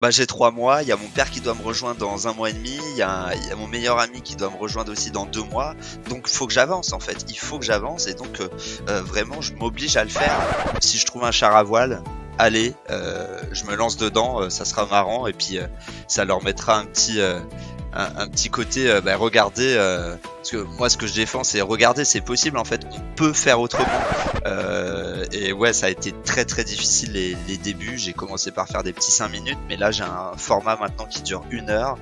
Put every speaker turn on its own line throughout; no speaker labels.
Bah, j'ai 3 mois, il y a mon père qui doit me rejoindre dans 1 mois et demi, il y a mon meilleur ami qui doit me rejoindre aussi dans 2 mois, donc il faut que j'avance en fait. Il faut que j'avance et donc vraiment je m'oblige à le faire. Si je trouve un char à voile, allez, je me lance dedans, ça sera marrant et puis ça leur mettra un petit côté, regardez, parce que moi ce que je défends c'est regardez, c'est possible en fait, on peut faire autrement. Et ouais, ça a été très très difficile les débuts. J'ai commencé par faire des petits 5 minutes, mais là j'ai un format maintenant qui dure 1 heure,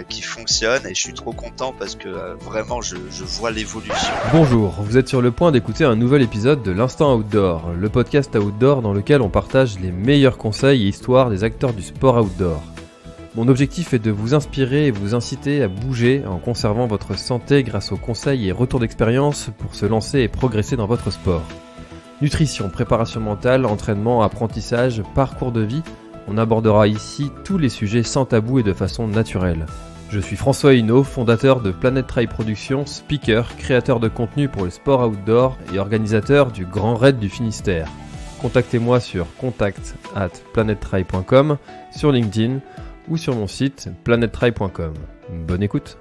qui fonctionne et je suis trop content parce que vraiment je vois l'évolution.
Bonjour, vous êtes sur le point d'écouter un nouvel épisode de l'Instant Outdoor, le podcast outdoor dans lequel on partage les meilleurs conseils et histoires des acteurs du sport outdoor. Mon objectif est de vous inspirer et vous inciter à bouger en conservant votre santé grâce aux conseils et retours d'expérience pour se lancer et progresser dans votre sport. Nutrition, préparation mentale, entraînement, apprentissage, parcours de vie, on abordera ici tous les sujets sans tabou et de façon naturelle. Je suis François Hinault, fondateur de Planet Trail Productions, speaker, créateur de contenu pour le sport outdoor et organisateur du Grand Raid du Finistère. Contactez-moi sur contact@planettrail.com, sur LinkedIn ou sur mon site planettrail.com. Bonne écoute.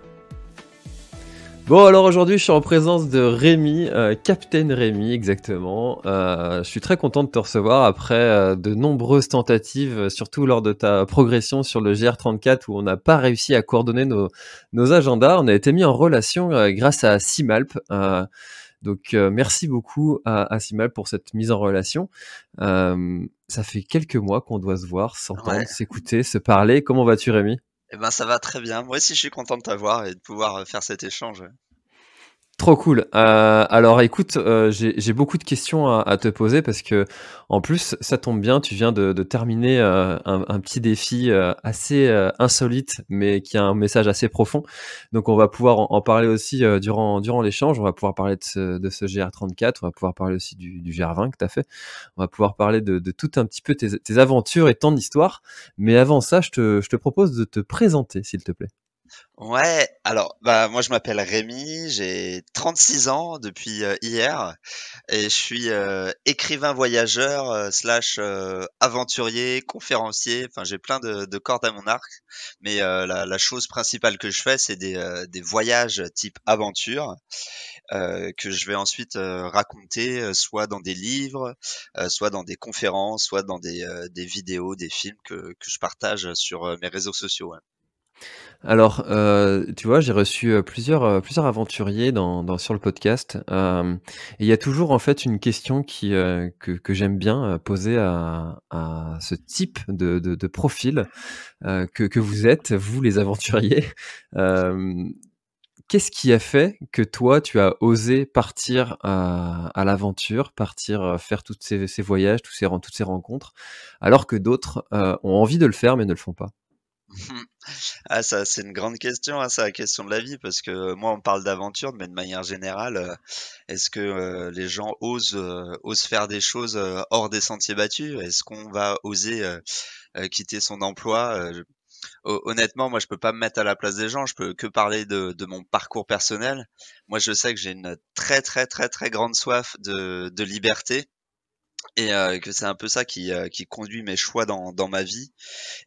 Bon, alors aujourd'hui je suis en présence de Rémi, Captain Rémi exactement. Je suis très content de te recevoir après de nombreuses tentatives, surtout lors de ta progression sur le GR34 où on n'a pas réussi à coordonner nos agendas. On a été mis en relation grâce à Simalp. Donc merci beaucoup à Simalp pour cette mise en relation. Ça fait quelques mois qu'on doit se voir, s'entendre,
Ouais.
s'écouter, se parler. Comment vas-tu, Rémi ?
Et ben ça va très bien. Moi aussi je suis content de t'avoir et de pouvoir faire cet échange.
Trop cool. Alors écoute, j'ai beaucoup de questions à te poser parce que en plus ça tombe bien, tu viens de terminer un petit défi assez insolite, mais qui a un message assez profond. Donc on va pouvoir en parler aussi durant l'échange. On va pouvoir parler de ce GR34, on va pouvoir parler aussi du GR20 que tu as fait. On va pouvoir parler de tout un petit peu tes aventures et tant d'histoires. Mais avant ça, je te propose de te présenter, s'il te plaît.
Ouais, alors bah moi je m'appelle Rémi, j'ai 36 ans depuis hier et je suis écrivain voyageur slash aventurier, conférencier, enfin j'ai plein de cordes à mon arc, mais la chose principale que je fais c'est des voyages type aventure que je vais ensuite raconter soit dans des livres, soit dans des conférences, soit dans des vidéos, des films que je partage sur mes réseaux sociaux. Ouais.
Alors, tu vois, j'ai reçu, plusieurs aventuriers sur le podcast, et il y a toujours en fait une question que j'aime bien, poser à ce type de profil, que vous êtes, vous les aventuriers. Hem, Qu'est-ce qui a fait que toi, tu as osé partir à l'aventure, partir, faire toutes ces voyages, toutes ces rencontres, alors que d'autres, ont envie de le faire mais ne le font pas?
Ah ça, c'est une grande question, hein, c'est la question de la vie parce que moi, on parle d'aventure, mais de manière générale, est-ce que les gens osent faire des choses hors des sentiers battus? Est-ce qu'on va oser quitter son emploi? Honnêtement, moi, je peux pas me mettre à la place des gens. Je peux que parler de mon parcours personnel. Moi, je sais que j'ai une très très très très grande soif de liberté et que c'est un peu ça qui conduit mes choix dans ma vie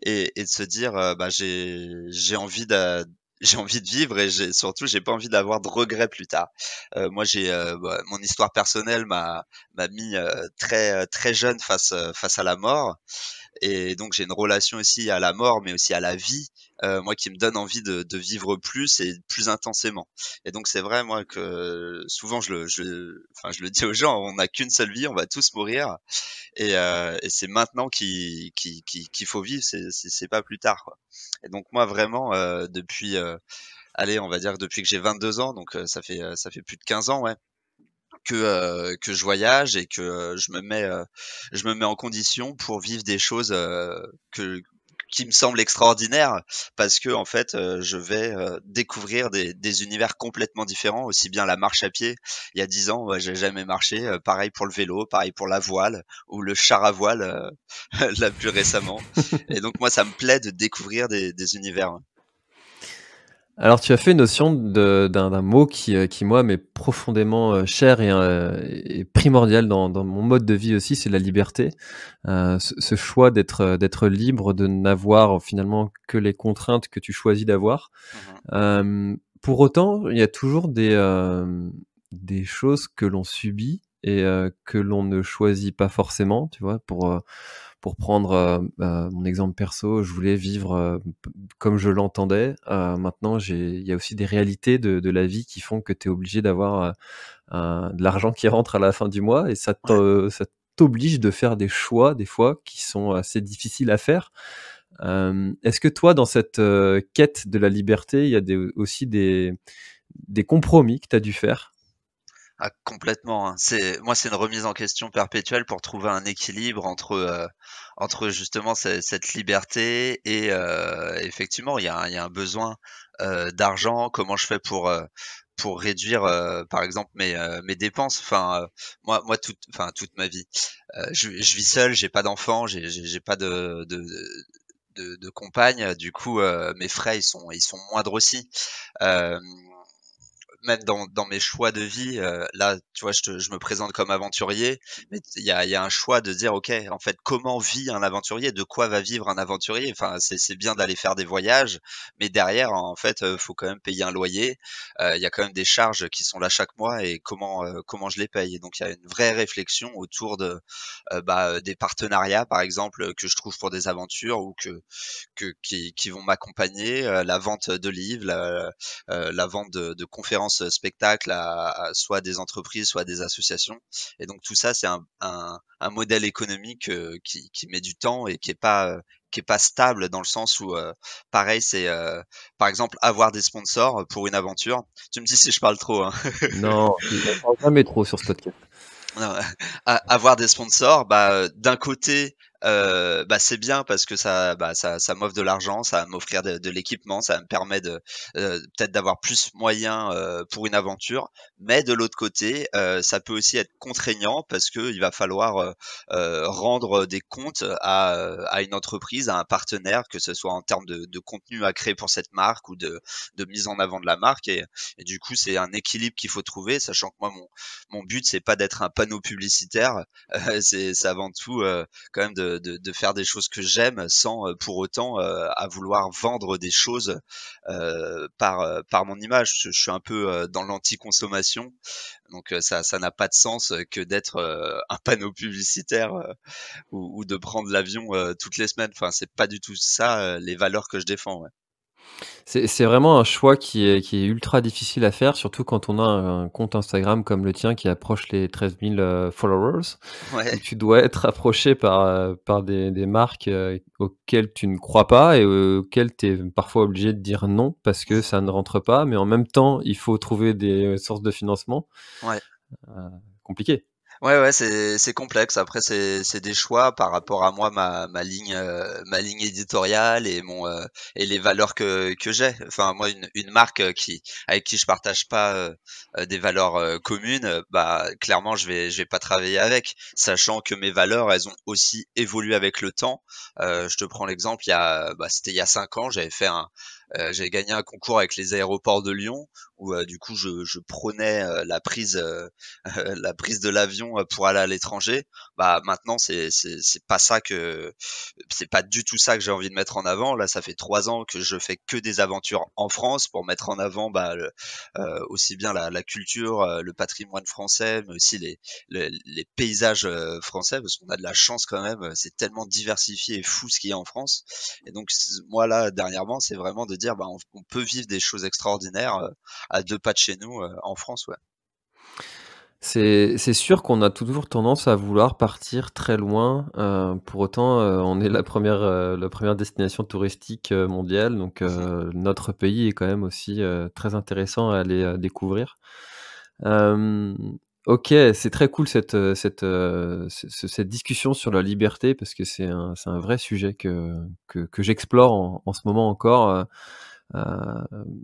et de se dire bah j'ai envie de j'ai envie de vivre et j'ai pas envie d'avoir de regrets plus tard. Moi j'ai mon histoire personnelle m'a mis très jeune face à la mort et donc j'ai une relation aussi à la mort mais aussi à la vie moi qui me donne envie de vivre plus et plus intensément. Et donc c'est vrai moi que souvent je le dis aux gens, on n'a qu'une seule vie, on va tous mourir et c'est maintenant qu'il faut vivre, c'est pas plus tard, quoi. Et donc moi vraiment depuis allez, on va dire que depuis que j'ai 22 ans, donc ça fait plus de 15 ans, ouais, que je voyage et que je me mets en condition pour vivre des choses que qui me semblent extraordinaires parce que en fait je vais découvrir des univers complètement différents, aussi bien la marche à pied. Il y a 10 ans, j'ai jamais marché, pareil pour le vélo, pareil pour la voile ou le char à voile là plus récemment. Et donc moi ça me plaît de découvrir des univers. Ouais.
Alors, tu as fait notion d'un mot qui moi, m'est profondément cher et primordial dans mon mode de vie aussi, c'est la liberté. Ce choix d'être libre, de n'avoir finalement que les contraintes que tu choisis d'avoir.
Mhm.
Pour autant, il y a toujours des choses que l'on subit et que l'on ne choisit pas forcément, tu vois? Pour prendre, mon exemple perso, je voulais vivre, comme je l'entendais. Maintenant il y a aussi des réalités de la vie qui font que tu es obligé d'avoir, de l'argent qui rentre à la fin du mois et
Ouais.
ça t'oblige de faire des choix, des fois, qui sont assez difficiles à faire. Est-ce que toi, dans cette, quête de la liberté, il y a aussi des compromis que tu as dû faire?
Ah, complètement, hein. C'est une remise en question perpétuelle pour trouver un équilibre entre justement cette liberté et effectivement, il y a un besoin d'argent. Comment je fais pour réduire, par exemple, mes dépenses? Enfin, moi, toute ma vie, je vis seul, j'ai pas d'enfant, j'ai pas de compagne. Du coup, mes frais, ils sont moindres aussi. Hem Même dans mes choix de vie, là, tu vois, je me présente comme aventurier, mais il y a un choix de dire: «OK, en fait, comment vit un aventurier? De quoi va vivre un aventurier?» Enfin, c'est bien d'aller faire des voyages, mais derrière, en fait, faut quand même payer un loyer. Il y a quand même des charges qui sont là chaque mois et comment je les paye? Et donc il y a une vraie réflexion autour des partenariats, par exemple, que je trouve pour des aventures ou qui vont m'accompagner, la vente de livres, la vente de conférences, spectacles à soit des entreprises, soit des associations. Et donc tout ça, c'est un modèle économique, qui met du temps et qui est pas stable dans le sens où, pareil, c'est, par exemple, avoir des sponsors pour une aventure. Tu me dis si je parle trop, hein?
Non, on parle jamais trop sur ce podcast.
Non, avoir des sponsors, d'un côté, c'est bien parce que ça m'offre de l'argent, ça va m'offrir de l'équipement, ça me permet de, peut-être d'avoir plus moyens, pour une aventure. Mais de l'autre côté, ça peut aussi être contraignant parce qu'il va falloir, rendre des comptes à une entreprise, à un partenaire, que ce soit en termes de contenu à créer pour cette marque ou de mise en avant de la marque. Et du coup, c'est un équilibre qu'il faut trouver, sachant que moi, mon but, c'est pas d'être un panneau publicitaire, c'est avant tout, quand même de faire des choses que j'aime sans, pour autant, à vouloir vendre des choses, par mon image. Je suis un peu, dans l'anti-consommation, donc ça n'a pas de sens, que d'être, un panneau publicitaire, ou de prendre l'avion, toutes les semaines. Enfin, c'est pas du tout ça, les valeurs que je défends, ouais.
C'est vraiment un choix qui est ultra difficile à faire, surtout quand on a un compte Instagram comme le tien qui approche les 13 000, followers,
Ouais.
où tu dois être approché par des marques, auxquelles tu ne crois pas et auxquelles tu es parfois obligé de dire non parce que ça ne rentre pas, mais en même temps, il faut trouver des sources de financement.
Ouais.
Heu, Compliqué.
Ouais, ouais, c'est complexe. Après, c'est des choix par rapport à moi, ma ligne éditoriale et les valeurs que j'ai. Enfin, moi, une marque, avec qui je partage pas, des valeurs, communes, clairement, je vais pas travailler avec. Sachant que mes valeurs, elles ont aussi évolué avec le temps. Je te prends l'exemple, c'était il y a 5 ans, j'avais gagné un concours avec les aéroports de Lyon où, du coup, je prônais, la prise de l'avion, pour aller à l'étranger. Maintenant, c'est pas du tout ça que j'ai envie de mettre en avant. Là, ça fait 3 ans que je fais que des aventures en France pour mettre en avant, aussi bien la culture, le patrimoine français, mais aussi les paysages, français, parce qu'on a de la chance quand même. C'est tellement diversifié et fou ce qu'il y a en France. Et donc moi là dernièrement, c'est vraiment de dire, on peut vivre des choses extraordinaires, à 2 pas de chez nous, en France, ouais.
C'est sûr qu'on a toujours tendance à vouloir partir très loin, pour autant, on est la 1re destination touristique, mondiale, donc
Mmh.
notre pays est quand même aussi, très intéressant à aller, découvrir. Hem, OK, c'est très cool cette discussion sur la liberté parce que c'est un vrai sujet que j'explore en ce moment encore,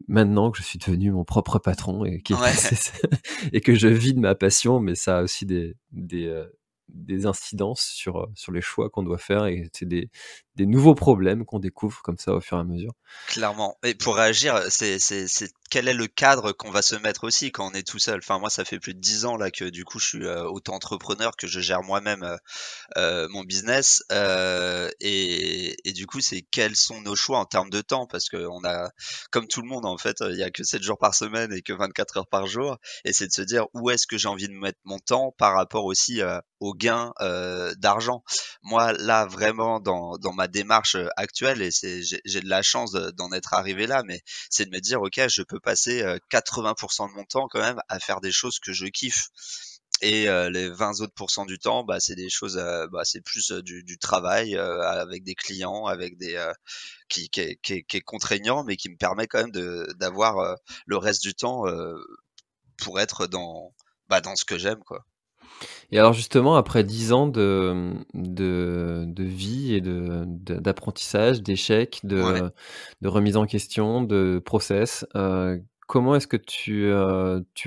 maintenant que je suis devenu mon propre patron et qui
Ouais.
et que je vis de ma passion, mais ça a aussi des incidences sur les choix qu'on doit faire, et c'est des nouveaux problèmes qu'on découvre comme ça au fur et à mesure.
Clairement. Et pour réagir, c'est quel est le cadre qu'on va se mettre aussi quand on est tout seul? Enfin, moi, ça fait plus de 10 ans là que du coup, je suis, auto-entrepreneur, que je gère moi-même, mon business, et du coup, c'est quels sont nos choix en termes de temps? Parce qu'on a comme tout le monde, en fait, il y a que 7 jours par semaine et que 24 heures par jour, et c'est de se dire: «Où est-ce que j'ai envie de mettre mon temps?» par rapport aussi, aux gains, d'argent. Moi, là, vraiment dans ma démarche, actuelle, et j'ai de la chance d'en être arrivé là, mais c'est de me dire: «OK, je peux passer, 80 de mon temps quand même à faire des choses que je kiffe». Et les 20 autres du temps, bah, c'est des choses, bah, c'est plus, du travail, avec des clients, avec des, qui est contraignant, mais qui me permet quand même d'avoir, le reste du temps, pour être dans ce que j'aime, quoi.
Et alors justement, après 10 ans de vie et d'apprentissage, d'échecs,
Ouais,
de remise en question, de process, comment est-ce que tu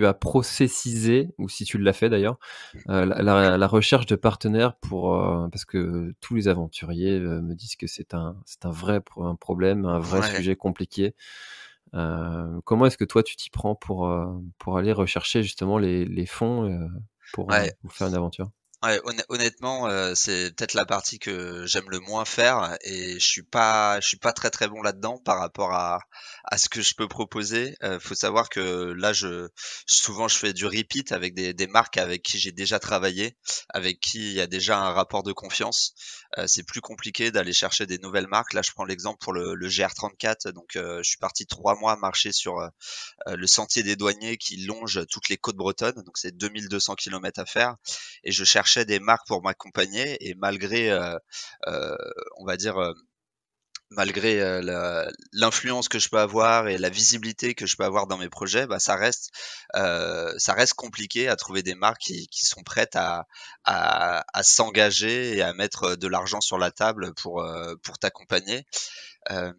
as processisé, ou si tu l'as fait d'ailleurs, la recherche de partenaires pour, parce que tous les aventuriers, me disent que c'est un vrai un problème, un vrai
ouais,
sujet compliqué. Comment est-ce que toi tu t'y prends pour aller rechercher justement les fonds,
ouais.
pour faire une aventure?
Ouais, honnêtement, c'est peut-être la partie que j'aime le moins faire, et je suis pas très, très bon là-dedans par rapport à ce que je peux proposer. Faut savoir que là, souvent je fais du repeat avec des marques avec qui j'ai déjà travaillé, avec qui il y a déjà un rapport de confiance. C'est plus compliqué d'aller chercher des nouvelles marques. Là, je prends l'exemple pour le GR34, donc je suis parti 3 mois marcher sur, le sentier des douaniers qui longe toutes les côtes bretonnes, donc c'est 2 200 kilomètres à faire, et je cherchais des marques pour m'accompagner, et malgré, heu, on va dire, malgré, l'influence que je peux avoir et la visibilité que je peux avoir dans mes projets, bah, ça reste compliqué à trouver des marques qui sont prêtes à s'engager et à mettre de l'argent sur la table pour t'accompagner. Hem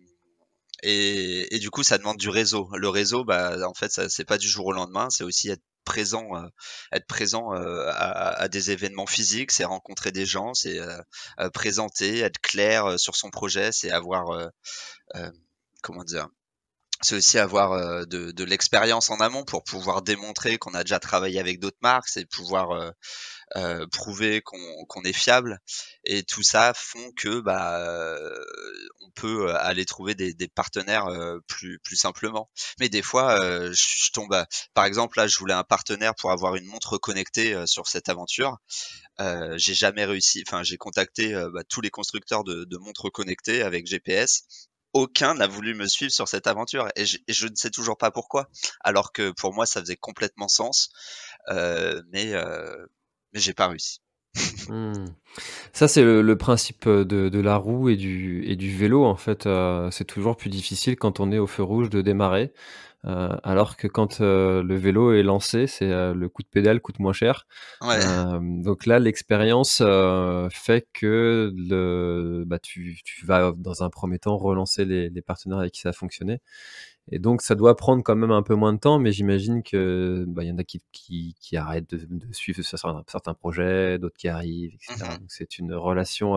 et du coup, ça demande du réseau. Le réseau, bah, en fait, ça c'est pas du jour au lendemain, c'est aussi être présent, à des événements physiques, c'est rencontrer des gens, c'est, présenter, être clair, sur son projet, c'est avoir, hem, comment dire? C'est aussi avoir, de l'expérience en amont pour pouvoir démontrer qu'on a déjà travaillé avec d'autres marques, c'est pouvoir, prouver qu'on est fiable, et tout ça font que, bah, on peut, aller trouver des partenaires, plus simplement. Mais des fois, je tombe à par exemple, là, je voulais un partenaire pour avoir une montre connectée, sur cette aventure. J'ai jamais réussi, enfin, j'ai contacté, bah, tous les constructeurs de montres connectées avec GPS. Aucun n'a voulu me suivre sur cette aventure, et je ne sais toujours pas pourquoi. Alors que pour moi, ça faisait complètement sens, heu, mais heu, mais j'ai pas réussi.
Mmh. Ça, c'est le principe, de la roue et du vélo, en fait, c'est toujours plus difficile quand on est au feu rouge de démarrer, alors que quand, le vélo est lancé, c'est, le coup de pédale coûte moins cher.
Ouais,
Donc là, l'expérience, fait que bah, tu vas dans un premier temps relancer les partenaires avec qui ça a fonctionné, et donc ça doit prendre quand même un peu moins de temps, mais j'imagine que, bah, il y en a qui arrêtent de suivre certains projets, d'autres qui arrivent, et
mmh
cetera.
mh.
Donc c'est une relation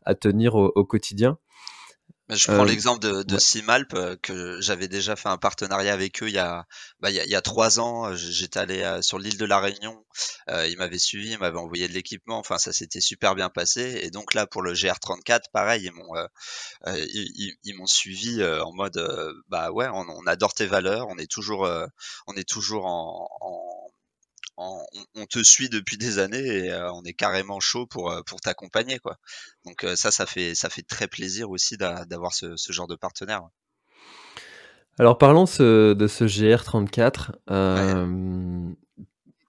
à tenir au quotidien.
Mais je prends
Hem,
l'exemple de
ouais.
Simalp, que j'avais déjà fait un partenariat avec eux il y a 3 ans, j'étais allé, sur l'île de la Réunion, ils m'avaient suivi, ils m'avaient envoyé de l'équipement, enfin ça s'était super bien passé, et donc là pour le GR34 pareil, ils m'ont suivi, en mode, bah, ouais, on adore tes valeurs, on est toujours on te suit depuis des années, et on est carrément chaud pour t'accompagner, quoi. Donc ça fait très plaisir aussi d'avoir ce genre de partenaire.
Alors parlons de ce GR34,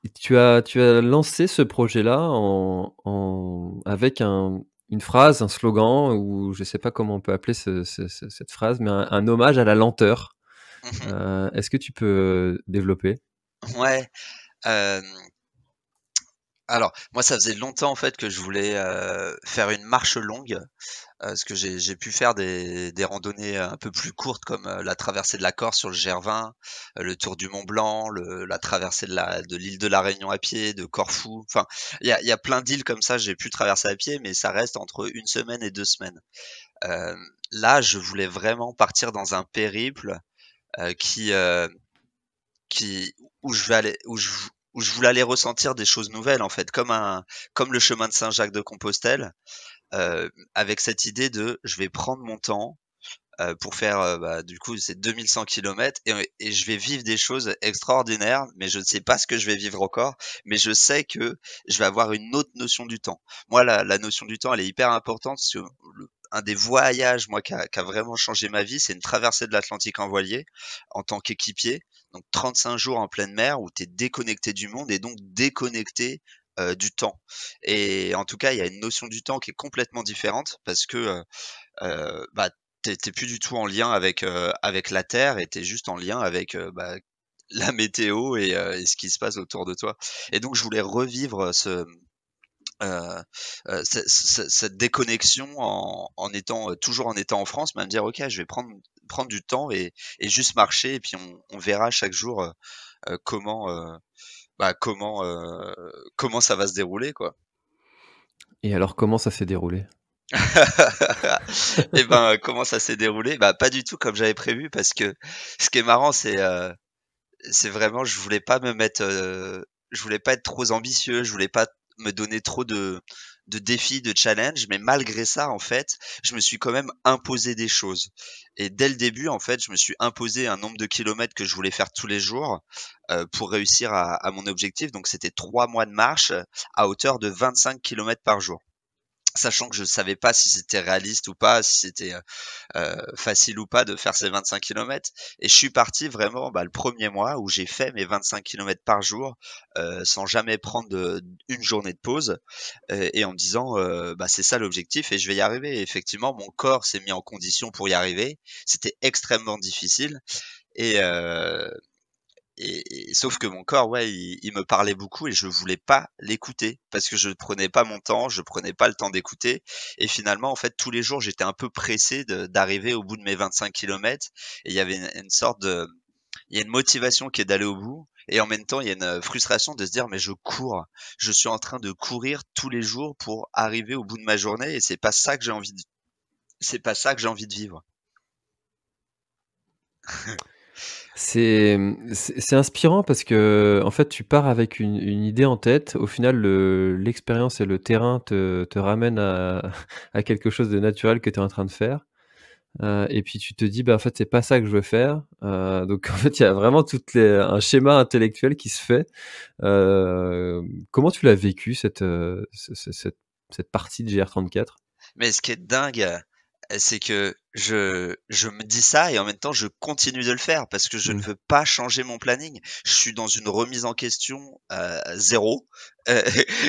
Ouais,
tu as lancé ce projet-là avec une phrase, un slogan, ou je sais pas comment on peut appeler cette phrase, mais un hommage à la lenteur.
mmh
Est-ce que tu peux développer?
ouais, hem Alors, moi, ça faisait longtemps en fait que je voulais faire une marche longue, parce que j'ai pu faire des randonnées un peu plus courtes comme la traversée de la Corse sur le GR20, le tour du Mont Blanc, la traversée de l'île de la Réunion à pied, de Corfou. Enfin, il y a plein d'îles comme ça, j'ai pu traverser à pied, mais ça reste entre une semaine et 2 semaines. Euh, Là, je voulais vraiment partir dans un périple euh, qui, euh, qui où je vais aller où je voulais aller ressentir des choses nouvelles en fait, comme le chemin de Saint-Jacques de Compostelle, avec cette idée de je vais prendre mon temps pour faire bah, du coup c'est 2100 kilomètres et je vais vivre des choses extraordinaires, mais je ne sais pas ce que je vais vivre encore, mais je sais que je vais avoir une autre notion du temps. Moi, la notion du temps, elle est hyper importante parce que un des voyages, moi, qui a vraiment changé ma vie, c'est une traversée de l'Atlantique en voilier en tant qu'équipier. Donc 35 jours en pleine mer où tu es déconnecté du monde et donc déconnecté du temps. Et en tout cas, il y a une notion du temps qui est complètement différente parce que bah, t'es plus du tout en lien avec la Terre et t'es juste en lien avec bah, la météo et ce qui se passe autour de toi. Et donc je voulais revivre cette déconnexion en étant toujours en étant en France, mais à me dire ok, je vais prendre du temps et juste marcher et puis on verra chaque jour comment bah, comment ça va se dérouler quoi.
Et alors, comment ça s'est déroulé?
Et ben, comment ça s'est déroulé? Bah, pas du tout comme j'avais prévu parce que ce qui est marrant, c'est vraiment je voulais pas être trop ambitieux, je voulais pas me donner trop de défis, de challenges, mais malgré ça, en fait, je me suis quand même imposé des choses. Et dès le début, en fait, je me suis imposé un nombre de kilomètres que je voulais faire tous les jours pour réussir à mon objectif. Donc, c'était 3 mois de marche à hauteur de 25 kilomètres par jour. Sachant que je savais pas si c'était réaliste ou pas, si c'était facile ou pas de faire ces 25 kilomètres. Et je suis parti vraiment bah, le premier mois où j'ai fait mes 25 kilomètres par jour sans jamais prendre une journée de pause et en me disant bah, c'est ça l'objectif et je vais y arriver. Et effectivement, mon corps s'est mis en condition pour y arriver. C'était extrêmement difficile et, euh, sauf que mon corps, ouais, il me parlait beaucoup et je voulais pas l'écouter parce que je prenais pas mon temps, je prenais pas le temps d'écouter. Et finalement, en fait, tous les jours, j'étais un peu pressé d'arriver au bout de mes 25 kilomètres. Et il y avait une sorte il y a une motivation qui est d'aller au bout. Et en même temps, il y a une frustration de se dire, mais je cours. Je suis en train de courir tous les jours pour arriver au bout de ma journée et c'est pas ça que j'ai envie de vivre.
C'est inspirant parce que en fait, tu pars avec une idée en tête. Au final, l'expérience et le terrain te ramènent à quelque chose de naturel que tu es en train de faire. Et puis tu te dis: «Bah, en fait, c'est pas ça que je veux faire». Donc en fait, il y a vraiment un schéma intellectuel qui se fait. Comment tu l'as vécu cette partie de GR34?
Mais ce qui est dingue, c'est que je me dis ça et en même temps je continue de le faire parce que je ne
Mmh.
veux pas changer mon planning. Je suis dans une remise en question, 0, heu,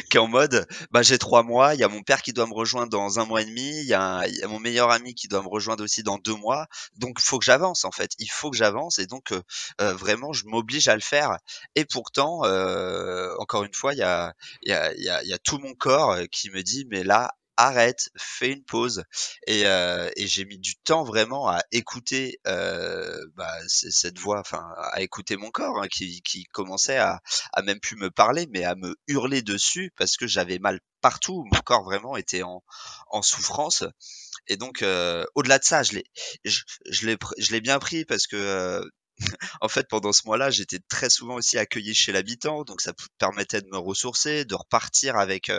qui est en mode, bah, j'ai 3 mois, il y a mon père qui doit me rejoindre dans 1 mois et demi, il y a mon meilleur ami qui doit me rejoindre aussi dans 2 mois, donc il faut que j'avance en fait. Il faut que j'avance et donc vraiment je m'oblige à le faire et pourtant, encore une fois, il y a tout mon corps, qui me dit: «Mais là, arrête, fais une pause». Et j'ai mis du temps vraiment à écouter bah, cette voix, enfin à écouter mon corps hein, qui commençait à même plus me parler, mais à me hurler dessus parce que j'avais mal partout. Mon corps vraiment était en souffrance. Et donc au-delà de ça, je l'ai bien pris parce que en fait, pendant ce mois-là, j'étais très souvent aussi accueilli chez l'habitant, donc ça permettait de me ressourcer, de repartir avec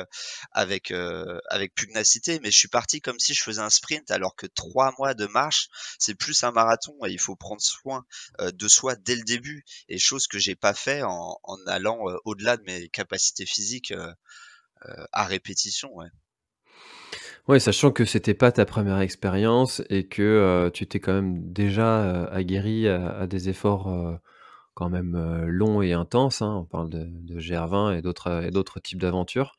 pugnacité. Mais je suis parti comme si je faisais un sprint, alors que 3 mois de marche, c'est plus un marathon et il faut prendre soin de soi dès le début. Et chose que j'ai pas fait en allant au-delà de mes capacités physiques à répétition. Ouais.
Ouais, sachant que c'était pas ta première expérience et que, tu t'es quand même déjà, aguerri à des efforts, quand même, longs et intenses, hein. On parle de GR20 et d'autres types d'aventures.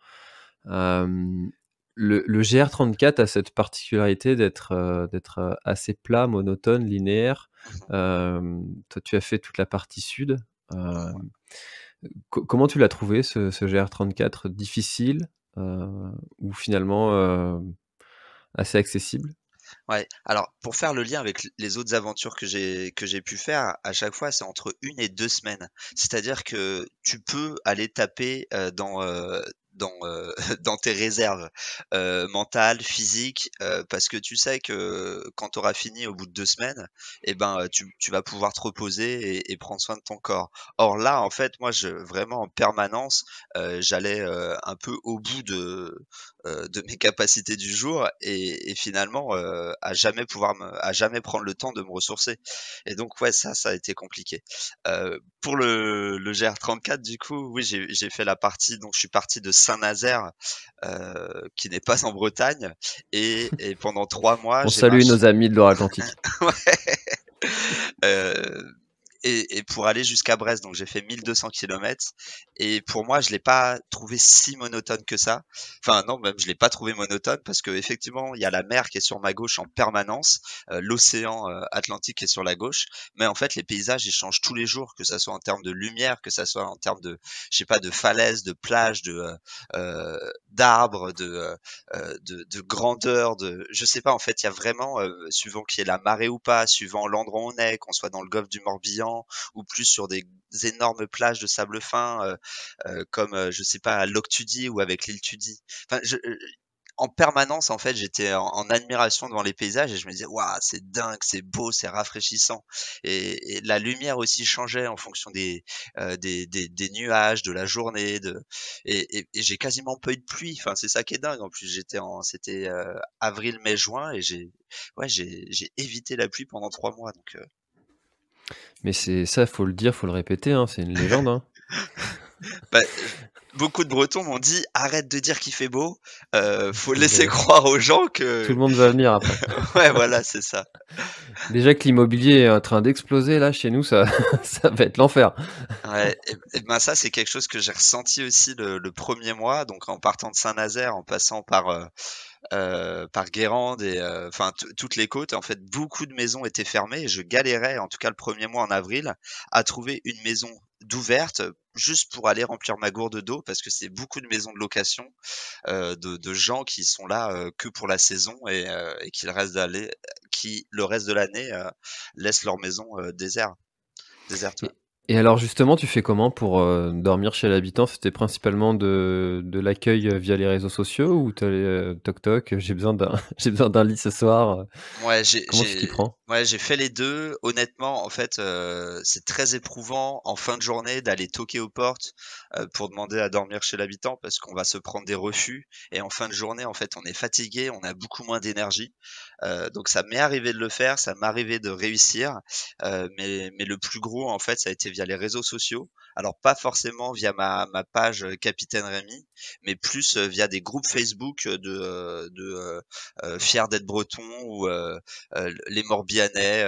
Hem, le GR34 a cette particularité d'être assez plat, monotone, linéaire. Toi, tu as fait toute la partie sud. Hem, Comment tu l'as trouvé ce GR34 difficile ou finalement assez accessible?
Ouais, alors pour faire le lien avec les autres aventures que j'ai pu faire, à chaque fois, c'est entre 1 et 2 semaines. C'est-à-dire que tu peux aller taper, dans tes réserves, mentales, physiques, parce que tu sais que quand tu auras fini au bout de 2 semaines et ben, tu vas pouvoir te reposer et prendre soin de ton corps. Or là, en fait, moi, je vraiment en permanence, j'allais, un peu au bout de mes capacités du jour et finalement, à jamais prendre le temps de me ressourcer et donc ouais, ça a été compliqué. Pour le GR34 du coup, oui, j'ai fait la partie donc je suis parti de Saint-Nazaire, qui n'est pas en Bretagne et pendant 3 mois,
On
j'ai
salue
marché
nos amis de Loire-Atlantique.
ouais, heu et pour aller jusqu'à Brest, donc j'ai fait 1 200 kilomètres et pour moi, je l'ai pas trouvé si monotone que ça. Enfin non, même je l'ai pas trouvé monotone parce qu'effectivement, il y a la mer qui est sur ma gauche en permanence, l'océan, Atlantique qui est sur la gauche, mais en fait, les paysages, ils changent tous les jours, que ça soit en termes de lumière, que ça soit en termes de, je sais pas, de falaises, de plages, d'arbres, de grandeur, de je sais pas, en fait, il y a vraiment, suivant qu'il y ait la marée ou pas, suivant l'endroit où on est, qu'on soit dans le golfe du Morbihan ou plus sur des énormes plages de sable fin, comme, je sais pas, à Loch Tudy ou avec l'île Tudy. Enfin, en permanence, en fait, j'étais en admiration devant les paysages et je me disais: «Waouh, c'est dingue, c'est beau, c'est rafraîchissant» et la lumière aussi changeait en fonction des nuages, de la journée, et j'ai quasiment pas eu de pluie. Enfin, c'est ça qui est dingue. En plus, c'était, avril, mai, juin et j'ai évité la pluie pendant 3 mois donc
Mais c'est ça, faut le dire, faut le répéter, hein, c'est une légende, hein.
bah, beaucoup de Bretons m'ont dit: «Arrête de dire qu'il fait beau, faut laisser
Mais
croire aux gens
tout
que»
le monde va venir après.
ouais, voilà, c'est ça.
Déjà que l'immobilier est en train d'exploser là chez nous, ça ça va être l'enfer.
Ouais et ben, ça, c'est quelque chose que j'ai ressenti aussi le 1er mois, donc en partant de Saint-Nazaire, en passant par Guérande et enfin toutes les côtes. En fait, beaucoup de maisons étaient fermées et je galérais, en tout cas le 1er mois en avril, à trouver une maison d'ouverte, juste pour aller remplir ma gourde d'eau parce que c'est beaucoup de maisons de location, de gens qui sont là, que pour la saison et qui le reste de l'année, laissent leur maison, déserte, ouais.
Et et alors justement, tu fais comment pour, dormir chez l'habitant? C'était principalement de l'accueil, via les réseaux sociaux ou tu allais, toc toc, j'ai besoin d'un j'ai besoin d'un lit ce soir,
Ouais,
comment tu t'y prends?
j'ai fait les 2. Honnêtement, en fait, c'est très éprouvant en fin de journée d'aller toquer aux portes, pour demander à dormir chez l'habitant parce qu'on va se prendre des refus et en fin de journée, en fait, on est fatigué, on a beaucoup moins d'énergie. Donc ça m'est arrivé de le faire, ça m'est arrivé de réussir, mais le plus gros, en fait, ça a été via les réseaux sociaux. Alors pas forcément via ma page, Capitaine Rémi, mais plus, via des groupes Facebook, fiers d'être breton ou les Morbihanais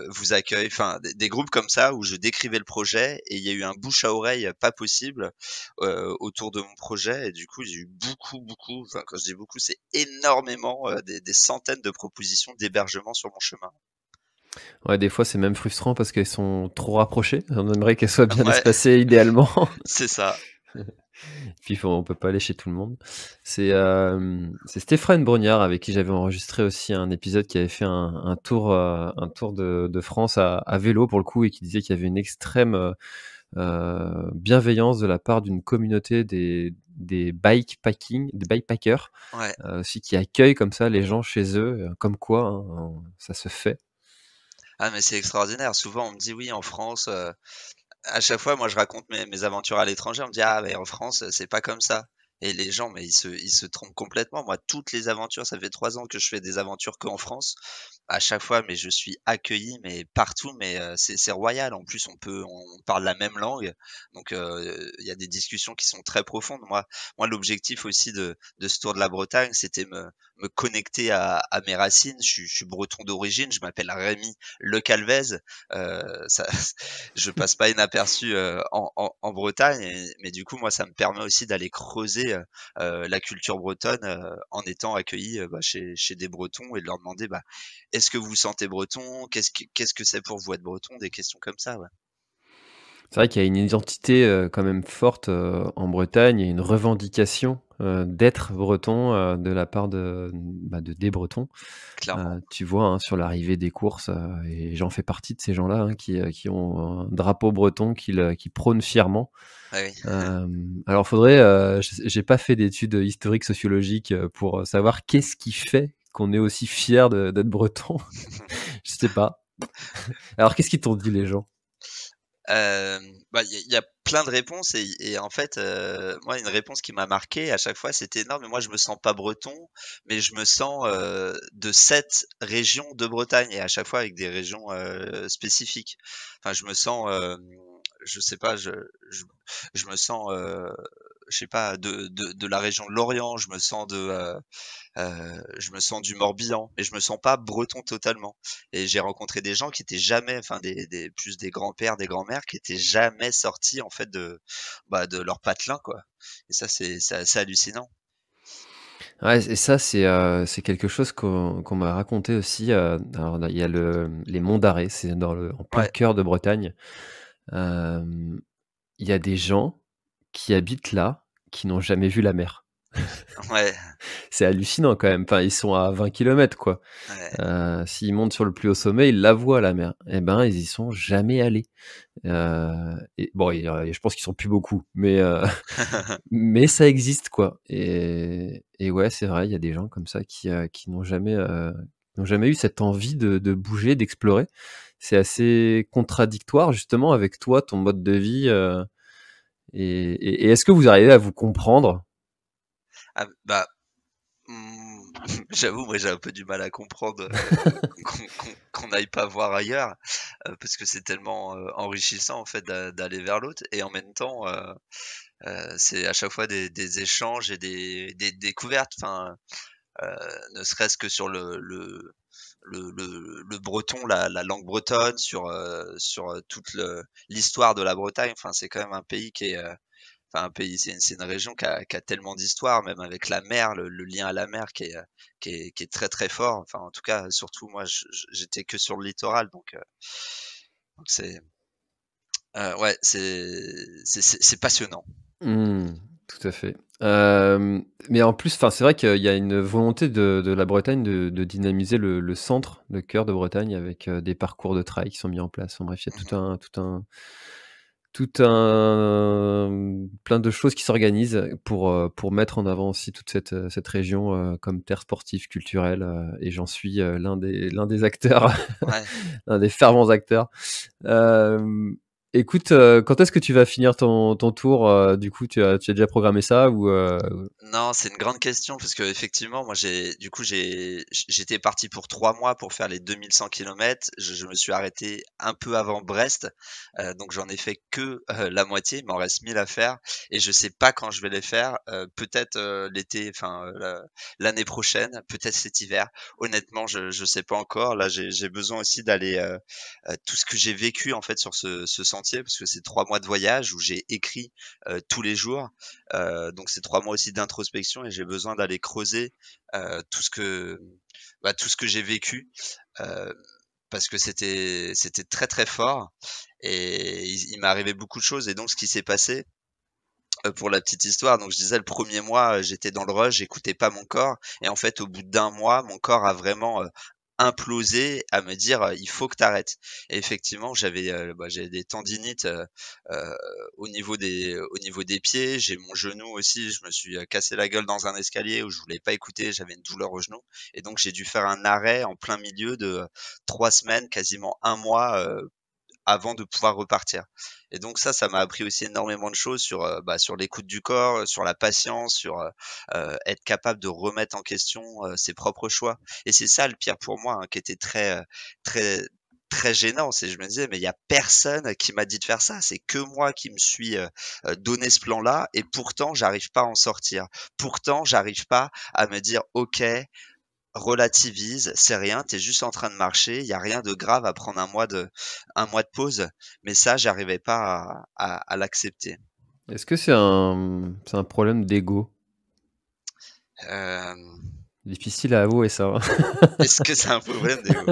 vous accueillent, enfin des groupes comme ça où je décrivais le projet et il y a eu un bouche à oreille pas possible autour de mon projet et du coup j'ai eu beaucoup, enfin quand je dis beaucoup c'est énormément des centaines de propositions d'hébergement sur mon chemin.
Ouais, des fois, c'est même frustrant parce qu'elles sont trop rapprochées. On aimerait qu'elles soient bien
Ouais,
espacées idéalement.
c'est ça.
Puis on peut pas aller chez tout le monde. C'est Stéphane Brognard avec qui j'avais enregistré aussi un épisode qui avait fait un tour de France à vélo pour le coup et qui disait qu'il y avait une extrême bienveillance de la part d'une communauté des bikepacking, des bikepackers,
Ouais.
aussi qui accueillent comme ça les gens chez eux, comme quoi hein, ça se fait.
Ah mais c'est extraordinaire. Souvent on me dit oui en France, à chaque fois, moi, je raconte mes aventures à l'étranger. On me dit: «Ah, mais en France, c'est pas comme ça» et les gens, mais ils se trompent complètement. Moi, toutes les aventures, ça fait 3 ans que je fais des aventures qu'en France. À chaque fois, mais je suis accueilli, mais partout, mais c'est royal. En plus, on parle la même langue, donc il y a des discussions qui sont très profondes. Moi, l'objectif aussi de ce tour de la Bretagne, c'était me connecter à mes racines. Je suis breton d'origine, je m'appelle Rémi Le Calvez, ça je passe pas inaperçu, en Bretagne mais du coup, moi, ça me permet aussi d'aller creuser, la culture bretonne, en étant accueilli, bah, chez des Bretons et de leur demander, bah: «Est-ce que vous vous sentez breton? Qu'est-ce que c'est pour vous être breton?» Des questions comme ça, ouais.
C'est vrai qu'il y a une identité, quand même forte, en Bretagne et une revendication, d'être breton, de la part des Bretons.
clairement.
Tu vois, hein, sur l'arrivée des courses, et j'en fais partie de ces gens-là, hein, qui ont un drapeau breton qu'ils prônent fièrement.
Ah oui.
Alors faudrait, j'ai pas fait d'études historiques sociologiques, pour, savoir qu'est-ce qui fait qu'on est aussi fier d'être breton? Je sais pas. Alors qu'est-ce qu'ils t'ont dit les gens?
Il y a plein de réponses et en fait, moi, une réponse qui m'a marqué à chaque fois, c'était: «Non, mais moi, je me sens pas breton, mais je me sens, de cette région de Bretagne» et à chaque fois avec des régions, spécifiques. Enfin, je me sens, je sais pas, je je me sens, je sais pas, de la région de Lorient, je me sens du Morbihan, mais je me sens pas breton totalement. Et j'ai rencontré des gens qui étaient jamais, enfin des grands-pères, des grands-mères qui étaient jamais sortis en fait de leur patelin quoi. Et ça c'est assez hallucinant.
Ouais et ça c'est quelque chose qu'on m'a raconté aussi, alors il y a les monts d'Arrée, c'est en plein
Ouais,
cœur de Bretagne. Hem, il y a des gens qui habitent là, qui n'ont jamais vu la mer.
ouais,
C'est hallucinant quand même, enfin ils sont à 20 kilomètres quoi.
ouais.
S'ils montent sur le plus haut sommet, ils la voient la mer. Et ben, ils y sont jamais allés. Et bon, je pense qu'ils sont plus beaucoup, mais ça existe quoi. Et ouais, c'est vrai, il y a des gens comme ça qui n'ont jamais eu cette envie de bouger, d'explorer. C'est assez contradictoire justement avec toi, ton mode de vie. Et est-ce que vous arrivez à vous comprendre?
Ah bah, j'avoue, moi j'ai un peu du mal à comprendre, qu'on n'aille pas voir ailleurs, parce que c'est tellement, enrichissant en fait d'aller vers l'autre et en même temps, c'est à chaque fois des échanges et des découvertes. Enfin, ne serait-ce que sur le breton, la langue bretonne, sur, toute l'histoire de la Bretagne. Enfin, c'est quand même un pays qui est, enfin un pays, c'est une région qui a tellement d'histoire, même avec la mer, le lien à la mer qui est très, très fort. Enfin, en tout cas, surtout moi, j'étais que sur le littoral, donc c'est, ouais, c'est passionnant.
Mmh, tout à fait. Mais en plus, enfin, c'est vrai qu'il y a une volonté de la Bretagne de dynamiser le centre, le cœur de Bretagne avec, des parcours de trail qui sont mis en place. En bref, il y a
Mmh.
plein de choses qui s'organisent pour mettre en avant aussi toute cette région, comme terre sportive, culturelle, et j'en suis, l'un des acteurs,
Ouais.
l'un des fervents acteurs. Hem, écoute, quand est-ce que tu vas finir ton tour, du coup, tu as déjà programmé ça ou
Non, c'est une grande question parce qu'effectivement, moi, j'étais parti pour 3 mois pour faire les 2 100 kilomètres. Je me suis arrêté un peu avant Brest, donc j'en ai fait que, la moitié. Il m'en reste 1000 à faire et je sais pas quand je vais les faire, peut-être, l'été, enfin, l'année prochaine, peut-être cet hiver. Honnêtement, je sais pas encore. Là, j'ai besoin aussi d'aller, tout ce que j'ai vécu, en fait, sur ce sentier parce que c'est 3 mois de voyage où j'ai écrit, tous les jours. Donc c'est 3 mois aussi d'introspection et j'ai besoin d'aller creuser, tout ce que j'ai vécu, heu, parce que c'était très, très fort et il m'est arrivé beaucoup de choses et donc ce qui s'est passé, pour la petite histoire, donc je disais le premier mois, j'étais dans le rush, j'écoutais pas mon corps et en fait au bout d'un mois, mon corps a vraiment, implosé à me dire, «Il faut que tu arrêtes» et effectivement j'avais des tendinites, heu, au niveau des pieds. J'ai mon genou aussi, je me suis, cassé la gueule dans un escalier où je voulais pas écouter, j'avais une douleur au genou et donc j'ai dû faire un arrêt en plein milieu de, 3 semaines, quasiment un mois, avant de pouvoir repartir et donc ça m'a appris aussi énormément de choses sur l'écoute du corps, sur la patience, être capable de remettre en question, ses propres choix et c'est ça le pire pour moi, hein, qui était très très gênant. C'est je me disais: «Mais il y a personne qui m'a dit de faire ça, c'est que moi qui me suis, donné ce plan-là et pourtant j'arrive pas à en sortir. Pourtant j'arrive pas à me dire: "OK, relativise, c'est rien, tu es juste en train de marcher, il y a rien de grave à prendre un mois de pause, mais ça, j'arrivais pas à l'accepter.
est-ce que c'est un problème d'ego?
Hem,
Difficile à avouer ça, hein.
est-ce que c'est un problème d'ego?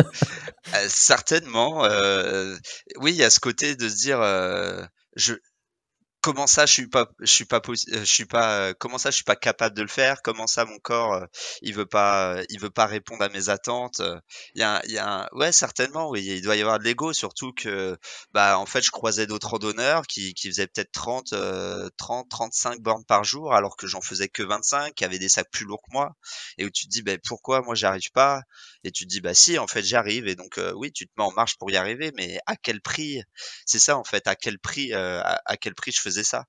Certainement, oui, il y a ce côté de se dire, je comment ça je suis pas comment ça je suis pas capable de le faire? Comment ça mon corps, il veut pas répondre à mes attentes? Il y a ouais certainement oui, il doit y avoir de l'ego surtout que, bah, en fait je croisais d'autres randonneurs qui faisaient peut-être 30-35 bornes par jour alors que j'en faisais que 25, qui avaient des sacs plus lourds que moi et où tu te dis: «Beh, pourquoi moi j'y arrive pas?» et tu te dis: «Bah si en fait j'y arrive» et donc oui tu te mets en marche pour y arriver mais à quel prix? C'est ça en fait, à quel prix, à quel prix je faisais ça?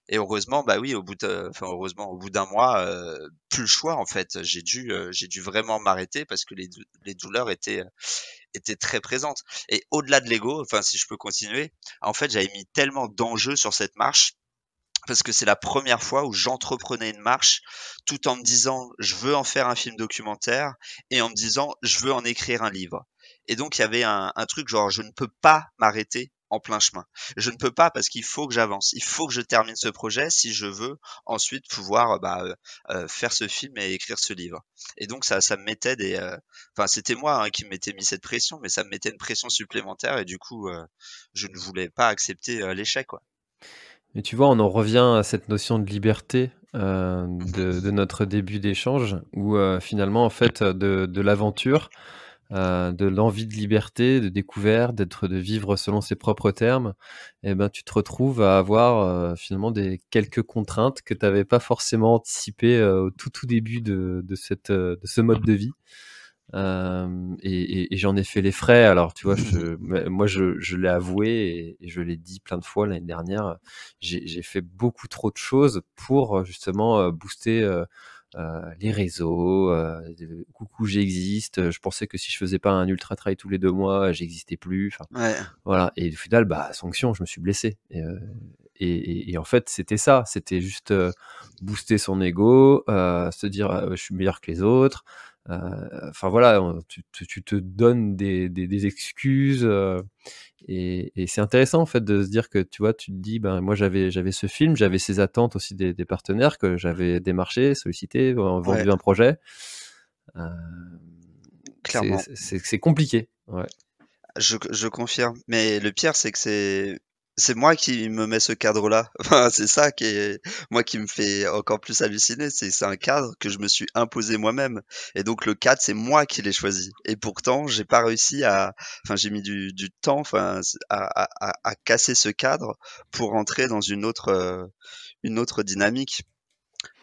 Et heureusement, bah oui, au bout d'un mois, plus le choix en fait. J'ai dû vraiment m'arrêter parce que les douleurs étaient très présentes. Et au-delà de l'ego, enfin si je peux continuer, en fait, j'avais mis tellement d'enjeux sur cette marche parce que c'est la première fois où j'entreprenais une marche tout en me disant: «Je veux en faire un film documentaire» et en me disant: «Je veux en écrire un livre» et donc il y avait un truc genre: «Je ne peux pas m'arrêter en plein chemin. Je ne peux pas parce qu'il faut que j'avance. Il faut que je termine ce projet si je veux ensuite pouvoir, faire ce film et écrire ce livre» et donc ça me mettait enfin c'était moi, hein, qui m'étais mis cette pression, mais ça me mettait une pression supplémentaire et du coup, je ne voulais pas accepter, l'échec, quoi.
Et tu vois, on en revient à cette notion de liberté,
Mmh.
de notre début d'échange où, finalement, en fait, de l'aventure, de l'envie de liberté, de découverte, de vivre selon ses propres termes et ben, tu te retrouves à avoir, finalement des quelques contraintes que tu avais pas forcément anticipées, au tout début de ce mode de vie. Et j'en ai fait les frais. Alors, tu vois, moi, je l'ai avoué et je l'ai dit plein de fois l'année dernière. J'ai fait beaucoup trop de choses pour justement booster les réseaux. Coucou, j'existe. Je pensais que si je faisais pas un ultra trail tous les 2 mois, j'existais plus. Enfin,
Ouais.
voilà. Et au final, bah, sanction, je me suis blessé. Et en fait, c'était ça. C'était juste booster son ego, se dire je suis meilleur que les autres. Heu, enfin voilà, tu te donnes des excuses, et c'est intéressant en fait de se dire que tu vois, tu te dis: «Ben, moi j'avais ce film, j'avais ces attentes aussi des partenaires que j'avais démarchés, sollicités,
Ouais,
vendu un projet». Hem,
clairement.
c'est compliqué, ouais.
Je confirme. Mais le pire, c'est que c'est moi qui me mets ce cadre-là. Enfin, c'est ça qui est moi qui me fait encore plus halluciner. C'est un cadre que je me suis imposé moi-même. Et donc le cadre, c'est moi qui l'ai choisi. Et pourtant, j'ai pas réussi à enfin, j'ai mis du temps, enfin, à casser ce cadre pour entrer dans une autre dynamique.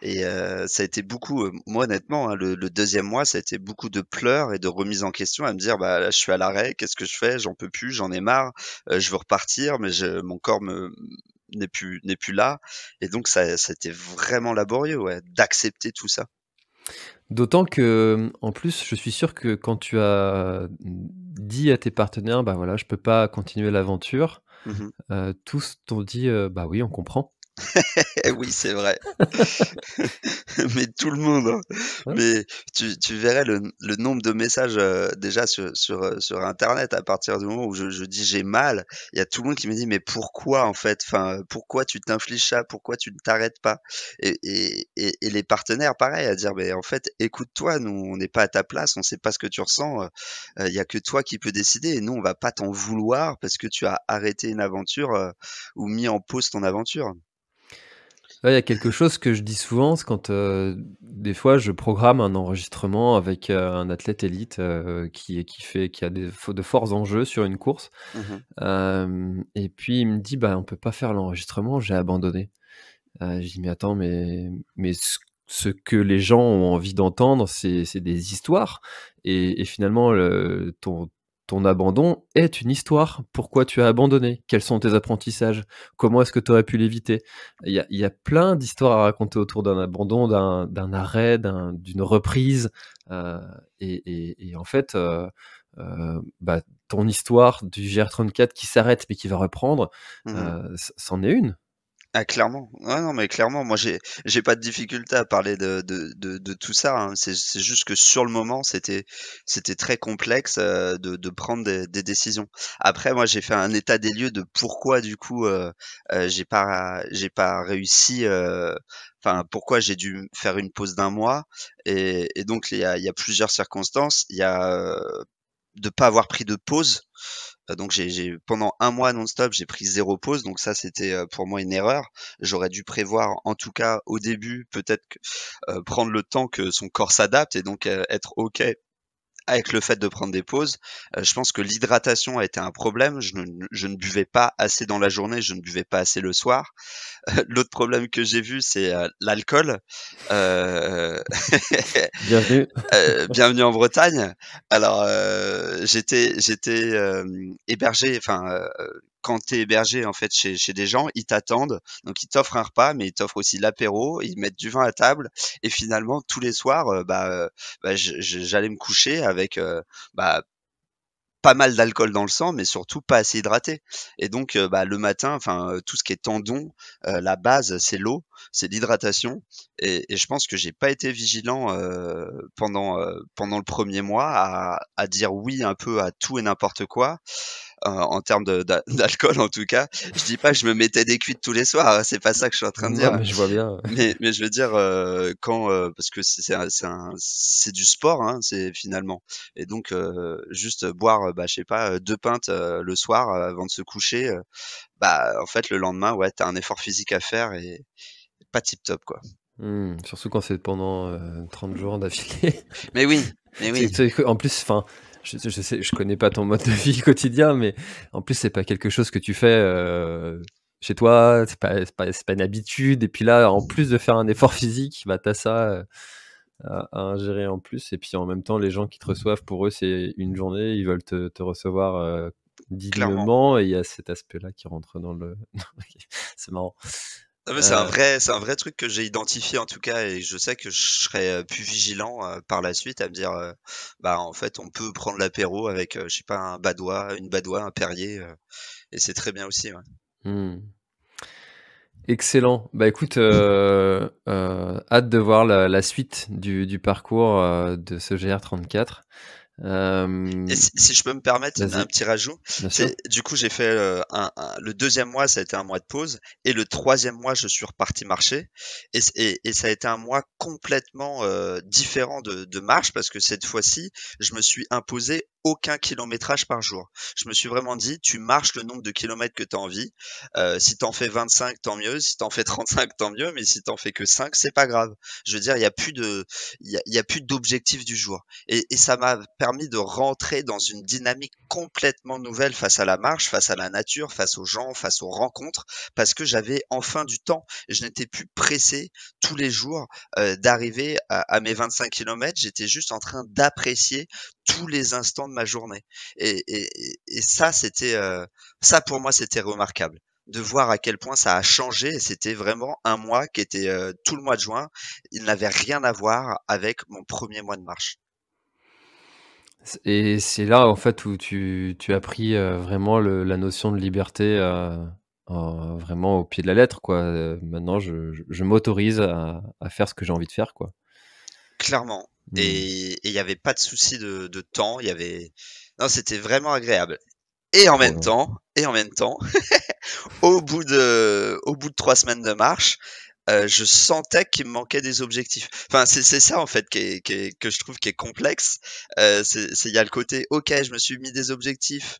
Et ça a été beaucoup, moi honnêtement, hein, le 2e mois, ça a été beaucoup de pleurs et de remise en question à me dire: «Bah, là, je suis à l'arrêt, qu'est-ce que je fais? J'en peux plus, j'en ai marre, je veux repartir, mais je mon corps me n'est plus là» et donc ça a été vraiment laborieux, ouais, d'accepter tout ça.
D'autant que, en plus, je suis sûr que quand tu as, dit à tes partenaires: «Bah, voilà, je peux pas continuer l'aventure»,
Mmh.
tous t'ont dit: «Bah, oui, on comprend».
Eh oui, c'est vrai. Mais tout le monde, hein.
Ouais.
Mais tu verrais le nombre de messages, déjà sur internet à partir du moment où je dis: «J'ai mal», il y a tout le monde qui me dit: «Mais pourquoi en fait? Enfin, pourquoi tu t'infliges ça? Pourquoi tu ne t'arrêtes pas?» et les partenaires pareil à dire: «Mais en fait, écoute-toi, nous on n'est pas à ta place, on sait pas ce que tu ressens, il y a que toi qui peux décider et nous on va pas t'en vouloir parce que tu as arrêté une aventure, ou mis en pause ton aventure».
Ouais, il y a quelque chose que je dis souvent, c'est quand, des fois je programme un enregistrement avec, un athlète élite, qui a de forts enjeux sur une course,
Mmh.
et puis il me dit: «Bah, on peut pas faire l'enregistrement, j'ai abandonné». Je dis: «Mais attends, mais ce que les gens ont envie d'entendre, c'est des histoires et finalement ton abandon est une histoire. Pourquoi tu as abandonné? Quels sont tes apprentissages? Comment est-ce que tu aurais pu l'éviter?» Il y a plein d'histoires à raconter autour d'un abandon, d'un arrêt, d'une reprise, heu et en fait, bah, ton histoire du GR34 qui s'arrête mais qui va reprendre,
Mmh.
c'en est une.
Ah clairement. Ouais, non, mais clairement, moi j'ai pas de difficulté à parler de tout ça, hein. C'est juste que sur le moment, c'était très complexe, de prendre des décisions. Après moi, j'ai fait un état des lieux de pourquoi du coup, j'ai pas réussi, enfin pourquoi j'ai dû faire une pause d'un mois et donc il y a plusieurs circonstances. Il y a, de pas avoir pris de pause. Donc j'ai pendant un mois non-stop, j'ai pris 0 pause, donc ça c'était, pour moi une erreur. J'aurais dû prévoir, en tout cas au début, peut-être que, prendre le temps que son corps s'adapte et donc, être OK avec le fait de prendre des pauses. Je pense que l'hydratation a été un problème. Je ne buvais pas assez dans la journée, je ne buvais pas assez le soir. L'autre problème que j'ai vu, c'est, l'alcool. Heu
Bienvenue.
Bienvenue en Bretagne. Alors, j'étais, hébergé, enfin, quand tu es hébergé en fait chez des gens, ils t'attendent, donc ils t'offrent un repas, mais ils t'offrent aussi l'apéro, ils mettent du vin à table et finalement tous les soirs, j'allais me coucher avec, bah, pas mal d'alcool dans le sang, mais surtout pas assez hydraté. Et donc, le matin, enfin, tout ce qui est tendon, la base, c'est l'eau, c'est l'hydratation. Et je pense que j'ai pas été vigilant pendant le premier mois à dire oui un peu à tout et n'importe quoi en termes d'alcool en tout cas. Je dis pas que je me mettais des cuites tous les soirs, hein, c'est pas ça que je suis en train de
Non,
dire.
mais je vois bien.
Mais je veux dire, quand, parce que c'est du sport, hein, c'est finalement. Et donc juste boire, je sais pas, 2 pintes, le soir, avant de se coucher, en fait, le lendemain, ouais, tu as un effort physique à faire et pas tip top, quoi.
Surtout quand c'est pendant 30 jours d'affilée.
Mais oui, mais oui,
En plus, enfin, je sais, je connais pas ton mode de vie quotidien, mais en plus, c'est pas quelque chose que tu fais chez toi, c'est pas une habitude. Et puis là, en plus de faire un effort physique, bah, t'as ça à ingérer en plus. Et puis en même temps, les gens qui te reçoivent, pour eux, c'est une journée, ils veulent te recevoir
clairement.
dignement, et il y a cet aspect-là qui rentre dans le. C'est marrant.
Non, mais
Euh,
c'est un vrai truc que j'ai identifié en tout cas et je sais que je serai, plus vigilant, par la suite à me dire, en fait, on peut prendre l'apéro avec, je sais pas, un badois, une badois, un Perrier, et c'est très bien aussi, ouais.
hmm. Excellent. Bah écoute, hâte de voir la suite du parcours de ce GR34.
Et
Euh,
si je peux me permettre un
Vas-y,
petit rajout,
bien sûr.
c'est du coup j'ai fait le deuxième mois, ça a été un mois de pause, et le troisième mois, je suis reparti marcher, et ça a été un mois complètement différent de marche parce que cette fois-ci, je me suis imposé aucun kilométrage par jour. Je me suis vraiment dit, tu marches le nombre de kilomètres que tu as envie. Si t'en fais 25, tant mieux. Si t'en fais 35, tant mieux. Mais si t'en fais que 5, c'est pas grave. Je veux dire, il y a plus d'objectif du jour. Et ça m'a permis de rentrer dans une dynamique complètement nouvelle face à la marche, face à la nature, face aux gens, face aux rencontres, parce que j'avais enfin du temps. Je n'étais plus pressé tous les jours d'arriver à mes 25 kilomètres. J'étais juste en train d'apprécier tous les instants de ma journée. Et ça, ça pour moi, c'était remarquable de voir à quel point ça a changé. Et c'était vraiment un mois qui était tout le mois de juin. Il n'avait rien à voir avec mon premier mois de marche.
Et c'est là, en fait, où tu as pris vraiment la notion de liberté vraiment au pied de la lettre, quoi. Maintenant, je m'autorise à faire ce que j'ai envie de faire, quoi.
Clairement.
Hmm.
Et il y avait pas de souci de temps. Il y avait, non, c'était vraiment agréable. Et en
Trop
même
bien.
temps, et en même temps, au bout de 3 semaines de marche, je sentais qu'il me manquait des objectifs. Enfin, c'est ça en fait que je trouve qui est complexe. Il y a le côté, ok, je me suis mis des objectifs.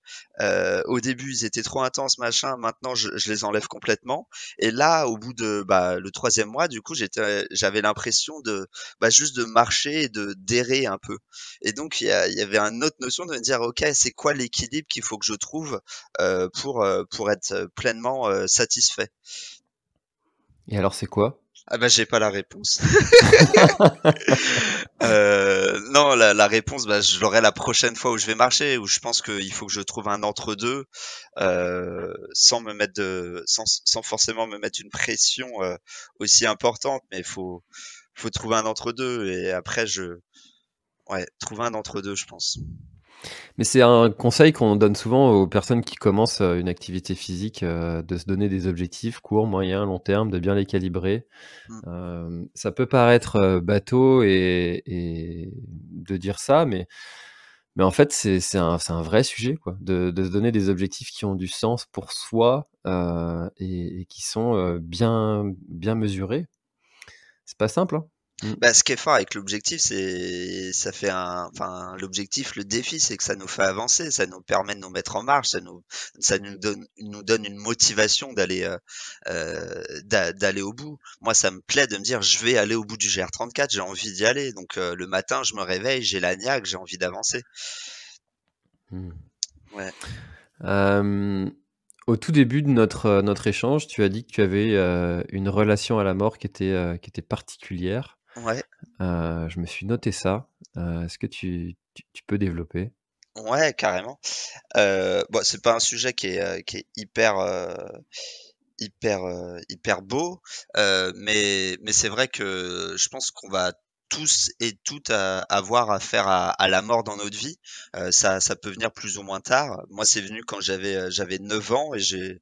Au début, ils étaient trop intenses, machin. Maintenant, je les enlève complètement. Et là, au bout de le troisième mois, du coup, j'avais l'impression de juste de marcher et de d'errer un peu. Et donc, il y avait une autre notion de me dire, ok, c'est quoi l'équilibre qu'il faut que je trouve pour être pleinement satisfait.
Et alors, c'est quoi?
Ah bah, j'ai pas la réponse. Non, la réponse, je l'aurai la prochaine fois où je vais marcher, où je pense qu'il faut que je trouve un entre-deux, sans me mettre sans forcément me mettre une pression aussi importante, mais faut trouver un entre-deux. Et après, ouais, trouver un entre-deux, je pense.
Mais c'est un conseil qu'on donne souvent aux personnes qui commencent une activité physique, de se donner des objectifs court, moyen, long terme, de bien les calibrer.
Mm.
Ça peut paraître bateau et de dire ça, mais en fait, c'est un vrai sujet, quoi, de se donner des objectifs qui ont du sens pour soi et qui sont bien mesurés. C'est pas simple, hein. Mmh.
Bah, ce qui est fort avec l'objectif, c'est ça fait enfin l'objectif, le défi, c'est que ça nous fait avancer, ça nous permet de nous mettre en marche, ça nous donne une motivation d'aller au bout. Moi, ça me plaît de me dire: «Je vais aller au bout du GR34», j'ai envie d'y aller, donc le matin, je me réveille, j'ai la niaque, j'ai envie d'avancer.
Mmh.
Ouais,
Hem, Au tout début de notre échange, tu as dit que tu avais, une relation à la mort qui était particulière.
ouais,
Je me suis noté ça. Est-ce que tu peux développer?
ouais, carrément. Bon, c'est pas un sujet qui est hyper beau, mais c'est vrai que je pense qu'on va tous et toutes avoir affaire à la mort dans notre vie. Ça peut venir plus ou moins tard. Moi, c'est venu quand j'avais 9 ans et j'ai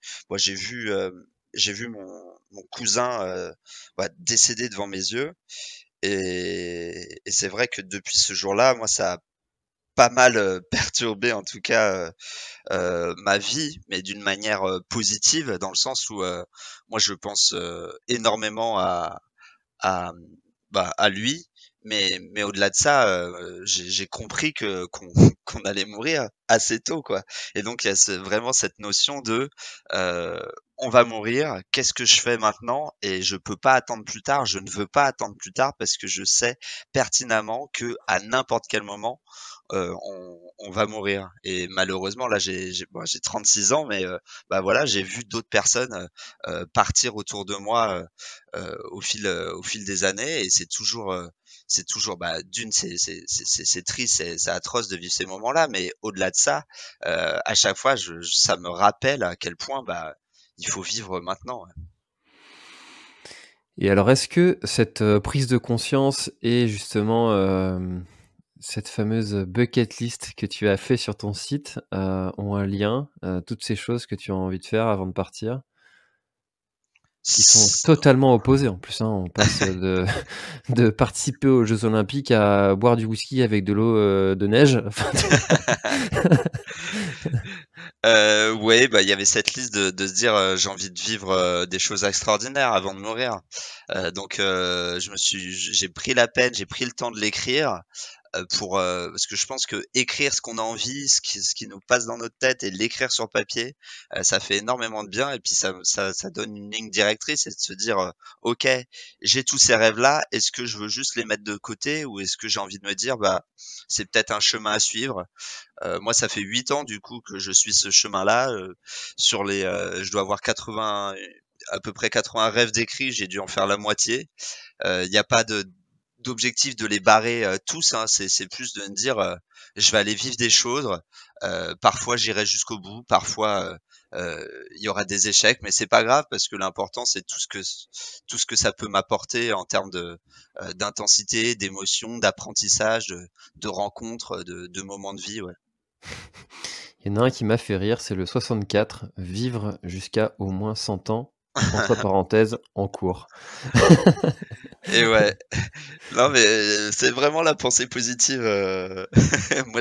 vu mon cousin, bah, décéder devant mes yeux et c'est vrai que depuis ce jour-là, moi, ça a pas mal, perturbé en tout cas, ma vie, mais d'une manière, positive dans le sens où, moi je pense, énormément à, bah, à lui, mais au-delà de ça, j'ai compris que qu'on qu'on allait mourir assez tôt, quoi. Et donc il y a vraiment cette notion de, heu, on va mourir, qu'est-ce que je fais maintenant? Et je peux pas attendre plus tard, je ne veux pas attendre plus tard parce que je sais pertinemment que à n'importe quel moment, on va mourir. Et malheureusement là j'ai 36 ans, mais bah, voilà, j'ai vu d'autres personnes, partir autour de moi, au fil des années et c'est toujours bah, d'une c'est triste, c'est atroce de vivre ces moments-là, mais au-delà de ça, à chaque fois ça me rappelle à quel point, bah, il faut vivre maintenant, ouais.
Et alors est-ce que cette, prise de conscience et justement, cette fameuse bucket list que tu as fait sur ton site, ont un lien, toutes ces choses que tu as envie de faire avant de partir? Qui sont
S
totalement opposés en plus, hein. On passe, de de participer aux Jeux olympiques à boire du whisky avec de l'eau, de neige. Enfin,
Ouais, bah, il y avait cette liste de se dire, «J'ai envie de vivre, des choses extraordinaires avant de mourir». Donc j'ai pris la peine, j'ai pris le temps de l'écrire, parce que je pense que écrire ce qu'on a envie, ce qui nous passe dans notre tête et l'écrire sur papier, ça fait énormément de bien et puis ça donne une ligne directrice et de se dire, «OK, j'ai tous ces rêves-là, est-ce que je veux juste les mettre de côté ou est-ce que j'ai envie de me dire, bah, c'est peut-être un chemin à suivre?» Moi, ça fait 8 ans du coup que je suis ce chemin-là, je dois avoir 80, à peu près 80 rêves d'écrits, j'ai dû en faire la moitié. Il y a pas d'objectif de les barrer, tous, hein. C'est plus de me dire, je vais aller vivre des choses, parfois j'irai jusqu'au bout, parfois, il y aura des échecs, mais c'est pas grave parce que l'important c'est tout ce que ça peut m'apporter en termes d'intensité, d'émotion, d'apprentissage, de rencontres, de moments de vie, ouais.
il y en a un qui m'a fait rire, c'est le 64, vivre jusqu'à au moins 100 ans, entre parenthèses, en cours.
Et ouais. Non, mais c'est vraiment la pensée positive. Moi,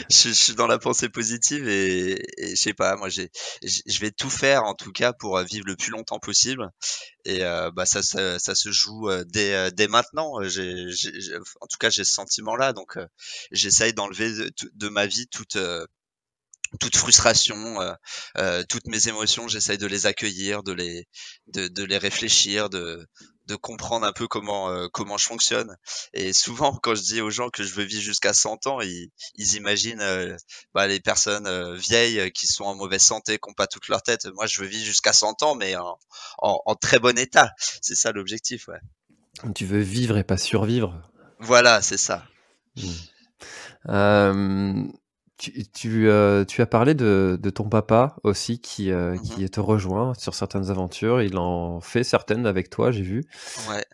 je suis dans la pensée positive et je sais pas, moi, je vais tout faire en tout cas pour vivre le plus longtemps possible. Et bah, ça se joue dès maintenant. En tout cas, j'ai ce sentiment-là, donc j'essaye d'enlever de ma vie toute frustration, toutes mes émotions, j'essaye de les accueillir, de les réfléchir, de comprendre un peu comment je fonctionne. Et souvent, quand je dis aux gens que je veux vivre jusqu'à 100 ans, ils imaginent, bah, les personnes, vieilles, qui sont en mauvaise santé, qui ont pas toute leur tête. Moi, je veux vivre jusqu'à 100 ans, mais en très bon état. C'est ça l'objectif, ouais.
Tu veux vivre et pas survivre.
Voilà, c'est ça.
Mmh. Hem, tu as parlé de ton papa aussi
Mmh.
qui te rejoint sur certaines aventures. Il en fait certaines avec toi, j'ai vu.
Ouais.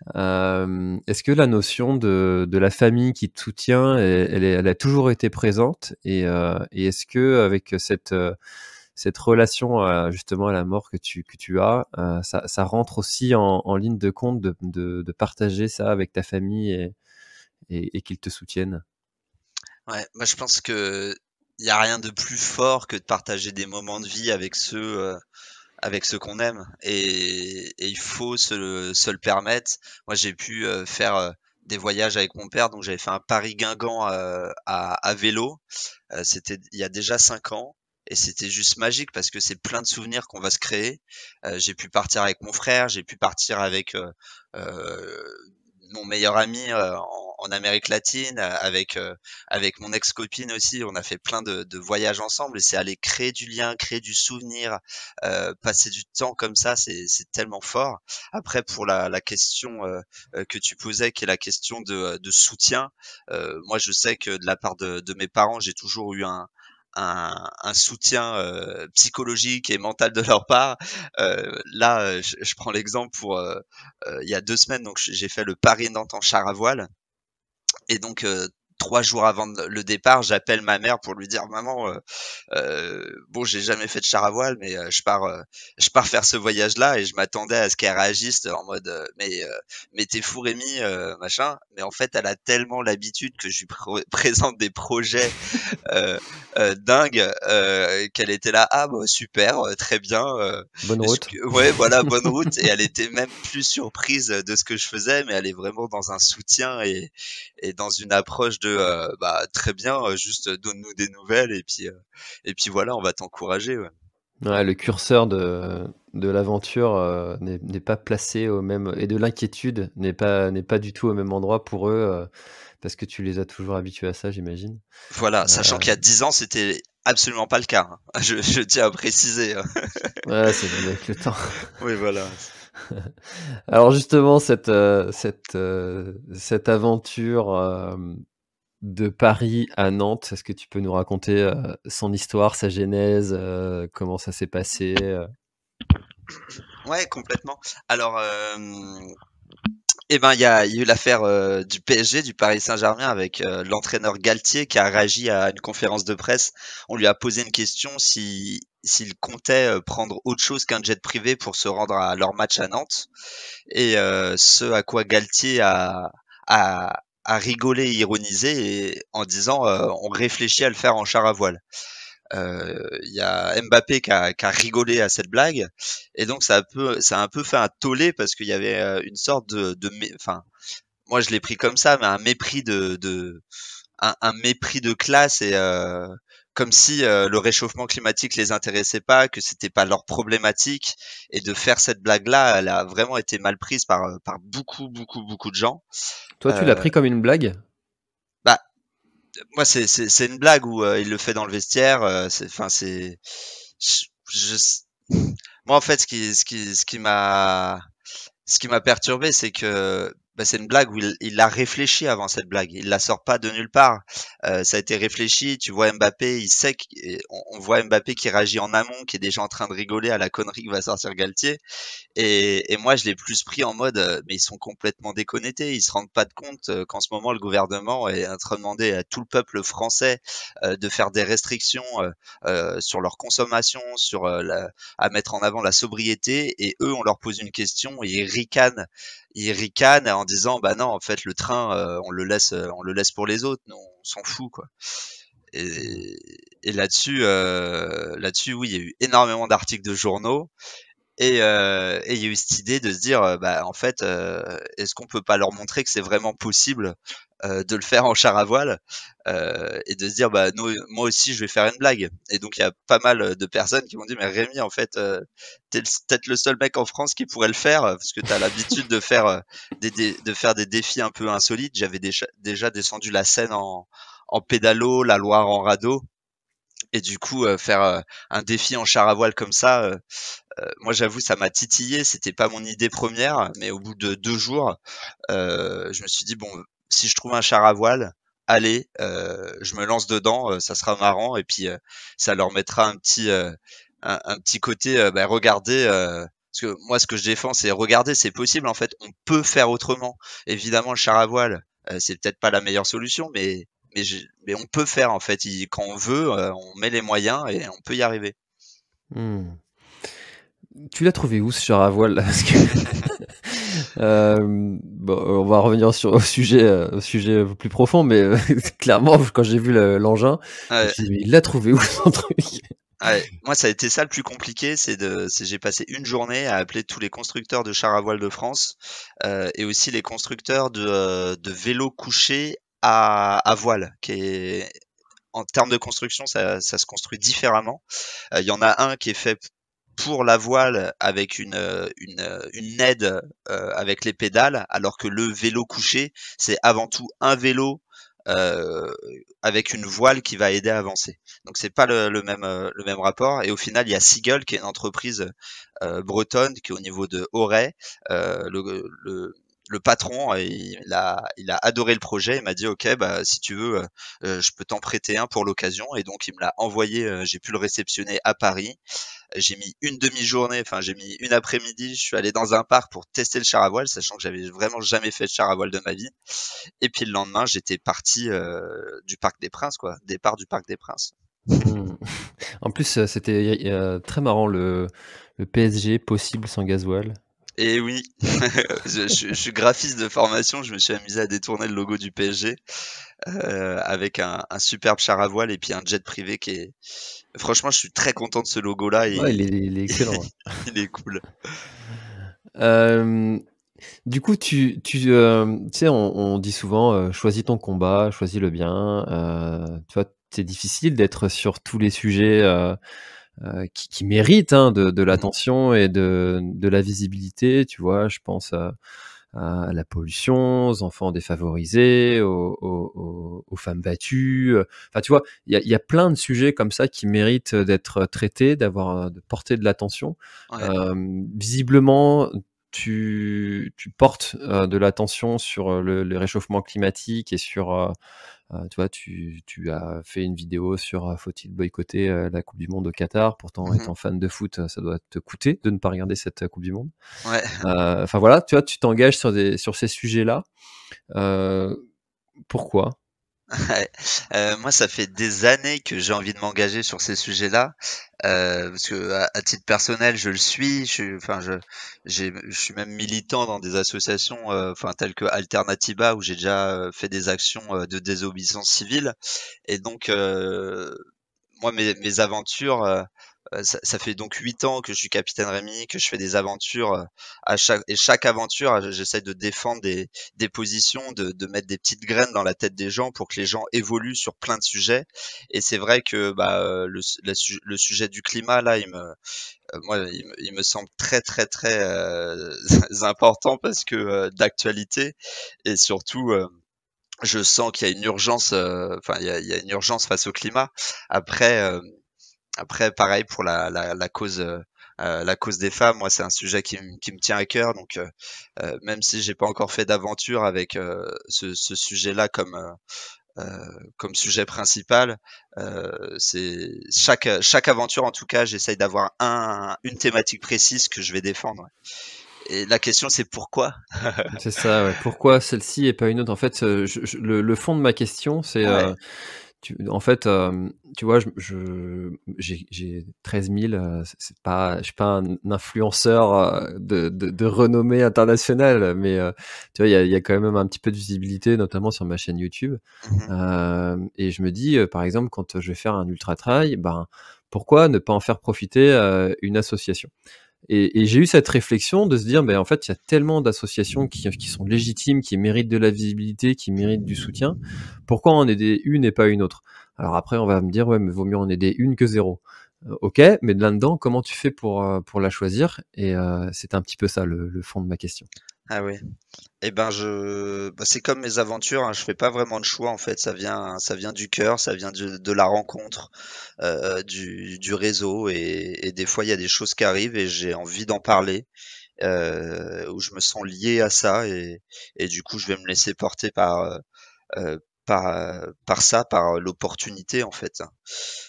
Est-ce que la notion de la famille qui te soutient, elle a toujours été présente? Et est-ce qu'avec cette relation justement à la mort que tu as, ça rentre aussi en ligne de compte de partager ça avec ta famille et qu'ils te soutiennent?
Ouais, moi je pense que il y a rien de plus fort que de partager des moments de vie avec ceux qu'on aime et il faut se le permettre. Moi, j'ai pu faire des voyages avec mon père. Donc j'avais fait un Paris-Guingamp à vélo. C'était il y a déjà 5 ans. Et c'était juste magique parce que c'est plein de souvenirs qu'on va se créer. J'ai pu partir avec mon frère, j'ai pu partir avec mon meilleur ami en Amérique latine, avec mon ex-copine aussi. On a fait plein de voyages ensemble et c'est aller créer du lien, créer du souvenir, passer du temps comme ça, c'est tellement fort. Après, pour la question que tu posais, qui est la question de soutien, moi je sais que de la part de mes parents, j'ai toujours eu un soutien psychologique et mental de leur part. Là, je prends l'exemple pour il y a 2 semaines, donc j'ai fait le Paris-Nantes en char à voile. Et donc 3 jours avant le départ, j'appelle ma mère pour lui dire maman, bon, j'ai jamais fait de char à voile, mais je pars faire ce voyage-là et je m'attendais à ce qu'elle réagisse en mode mais t'es fou Rémi, machin. Mais en fait, elle a tellement l'habitude que je lui présente des projets dingues qu'elle était là, ah bah, super, très bien.
Bonne route.
Ouais, voilà, bonne route. Et elle était même plus surprise de ce que je faisais, mais elle est vraiment dans un soutien et dans une approche de bah très bien, juste donne-nous des nouvelles et puis voilà, on va t'encourager. Ouais.
Ouais, le curseur de l'aventure n'est pas placé au même, et de l'inquiétude n'est pas du tout au même endroit pour eux, parce que tu les as toujours habitués à ça, j'imagine.
Voilà, sachant qu'il y a 10 ans, c'était absolument pas le cas. Hein. Je tiens à préciser. Hein.
Ouais, c'est venu avec le temps.
Oui, voilà.
Alors justement, cette aventure de Paris à Nantes, est-ce que tu peux nous raconter son histoire, sa genèse, comment ça s'est passé
Ouais, complètement. Alors, eh ben, il y a eu l'affaire du PSG, du Paris Saint-Germain, avec l'entraîneur Galtier qui a réagi à une conférence de presse. On lui a posé une question s'il comptait prendre autre chose qu'un jet privé pour se rendre à leur match à Nantes. Et ce à quoi Galtier a rigolé et ironisé en disant on réfléchit à le faire en char à voile. Il y a Mbappé qui a rigolé à cette blague et donc ça a un peu fait un tollé parce qu'il y avait une sorte enfin moi je l'ai pris comme ça, mais un mépris un mépris de classe et comme si le réchauffement climatique les intéressait pas, que c'était pas leur problématique, et de faire cette blague-là, elle a vraiment été mal prise par beaucoup de gens.
Toi, tu l'as
Euh,
pris comme une blague?
Bah moi c'est une blague où il le fait dans le vestiaire. Enfin je, je- moi en fait ce qui m'a perturbé, c'est que bah, c'est une blague où il a réfléchi avant cette blague. Il la sort pas de nulle part. Ça a été réfléchi. Tu vois Mbappé, il sait on voit Mbappé qui réagit en amont, qui est déjà en train de rigoler à la connerie que va sortir Galtier. Et moi, je l'ai plus pris en mode, mais ils sont complètement déconnectés. Ils se rendent pas de compte qu'en ce moment, le gouvernement est en train de demander à tout le peuple français de faire des restrictions sur leur consommation, à mettre en avant la sobriété. Et eux, on leur pose une question et ils ricanent en disant, bah non, en fait, le train, on le laisse pour les autres. Nous, on s'en fout, quoi. Et là-dessus, oui, il y a eu énormément d'articles de journaux. Et il y a eu cette idée de se dire, bah, en fait, est-ce qu'on peut pas leur montrer que c'est vraiment possible de le faire en char à voile et de se dire, bah, moi aussi, je vais faire une blague. Et donc, il y a pas mal de personnes qui m'ont dit, mais Rémi, en fait, t'es peut-être le seul mec en France qui pourrait le faire parce que t'as l'habitude de faire de faire des défis un peu insolites. J'avais déjà descendu la Seine en pédalo, la Loire en radeau. Et du coup, faire un défi en char à voile comme ça, moi j'avoue ça m'a titillé, c'était pas mon idée première, mais au bout de 2 jours, je me suis dit bon, si je trouve un char à voile, allez, je me lance dedans, ça sera marrant et puis ça leur mettra un petit côté, bah, regardez, parce que moi ce que je défends c'est regardez, c'est possible en fait, on peut faire autrement. Évidemment le char à voile, c'est peut-être pas la meilleure solution, mais on peut faire en fait, quand on veut, on met les moyens et on peut y arriver.
Hmm. Tu l'as trouvé où ce char à voile là? Parce que bon, on va revenir au sujet plus profond, mais clairement, quand j'ai vu l'engin, je me
Ouais.
suis dit, mais il l'a trouvé où son truc?
Ouais, moi ça a été ça le plus compliqué, j'ai passé une journée à appeler tous les constructeurs de chars à voile de France, et aussi les constructeurs de vélos couchés à voile, qui est en termes de construction, ça se construit différemment. Il y en a un qui est fait pour la voile avec une aide avec les pédales, alors que le vélo couché, c'est avant tout un vélo euh, avec une voile qui va aider à avancer. Donc c'est pas le même rapport. Et au final, il y a Seagull qui est une entreprise bretonne qui est au niveau de Auray. Le patron, il a adoré le projet. Il m'a dit OK, bah si tu veux, je peux t'en prêter un pour l'occasion. Et donc il me l'a envoyé. J'ai pu le réceptionner à Paris. J'ai mis une demi-journée, enfin j'ai mis une après-midi, je suis allé dans un parc pour tester le char à voile, sachant que j'avais vraiment jamais fait de char à voile de ma vie. Et puis le lendemain, j'étais parti du Parc des Princes, quoi, départ du Parc des Princes.
Hmm. En plus, c'était très marrant le PSG possible sans gasoil.
Et oui, je suis graphiste de formation, je me suis amusé à détourner le logo du PSG avec un superbe char à voile et puis un jet privé qui est... Franchement, je suis très content de ce logo-là
Ouais,
et
il est excellent. Ouais.
il est cool.
Euh, du coup, tu sais, on dit souvent choisis ton combat, choisis le bien. Tu vois, c'est difficile d'être sur tous les sujets qui méritent hein, de
Mhm.
l'attention et de la visibilité. Tu vois, je pense à la pollution, aux enfants défavorisés, aux femmes battues. Enfin, tu vois, il y a plein de sujets comme ça qui méritent d'être traités, de porter de l'attention.
Ouais.
Visiblement, tu portes de l'attention sur le réchauffement climatique et sur tu vois, tu as fait une vidéo sur faut-il boycotter la Coupe du Monde au Qatar. Pourtant,
Mhm.
étant fan de foot, ça doit te coûter de ne pas regarder cette Coupe du Monde.
Ouais.
Enfin voilà, tu vois, tu t'engages sur ces sujets-là. Euh, Pourquoi?
Ouais. Moi, ça fait des années que j'ai envie de m'engager sur ces sujets-là, parce que à titre personnel, je le suis. Je suis même militant dans des associations, enfin telles que Alternativa, où j'ai déjà fait des actions de désobéissance civile. Et donc, moi, mes aventures, ça fait donc 8 ans que je suis Capitaine Rémi, que je fais des aventures et chaque aventure, j'essaie de défendre des positions, de mettre des petites graines dans la tête des gens pour que les gens évoluent sur plein de sujets. Et c'est vrai que bah, le sujet du climat, là, moi, il me semble très, très, très important parce que d'actualité et surtout. Je sens qu'il y a une urgence, enfin il y a une urgence face au climat. Après, après pareil pour la cause des femmes, moi c'est un sujet qui me tient à cœur. Donc même si j'ai pas encore fait d'aventure avec ce sujet-là comme sujet principal, c'est chaque aventure en tout cas, j'essaye d'avoir une thématique précise que je vais défendre. Ouais. Et la question c'est pourquoi?
C'est ça, ouais. Pourquoi celle-ci et pas une autre? En fait, le fond de ma question, c'est
Ouais.
en fait, tu vois, j'ai 13 000. C'est pas, je suis pas un influenceur de renommée internationale, mais tu vois, il y a quand même un petit peu de visibilité, notamment sur ma chaîne YouTube.
Mhm.
Et je me dis, par exemple, quand je vais faire un ultra trail, ben pourquoi ne pas en faire profiter une association? Et j'ai eu cette réflexion de se dire, ben en fait, il y a tellement d'associations qui sont légitimes, qui méritent de la visibilité, qui méritent du soutien. Pourquoi en aider une et pas une autre? Alors après, on va me dire, ouais, mais vaut mieux en aider une que zéro. Ok, mais de là-dedans, comment tu fais pour la choisir? Et c'est un petit peu ça le fond de ma question.
Ah oui. Eh ben c'est comme mes aventures, hein, je fais pas vraiment de choix en fait. Ça vient du cœur, ça vient de la rencontre, du réseau et des fois il y a des choses qui arrivent et j'ai envie d'en parler, où je me sens lié à ça et du coup je vais me laisser porter par ça, par l'opportunité en fait,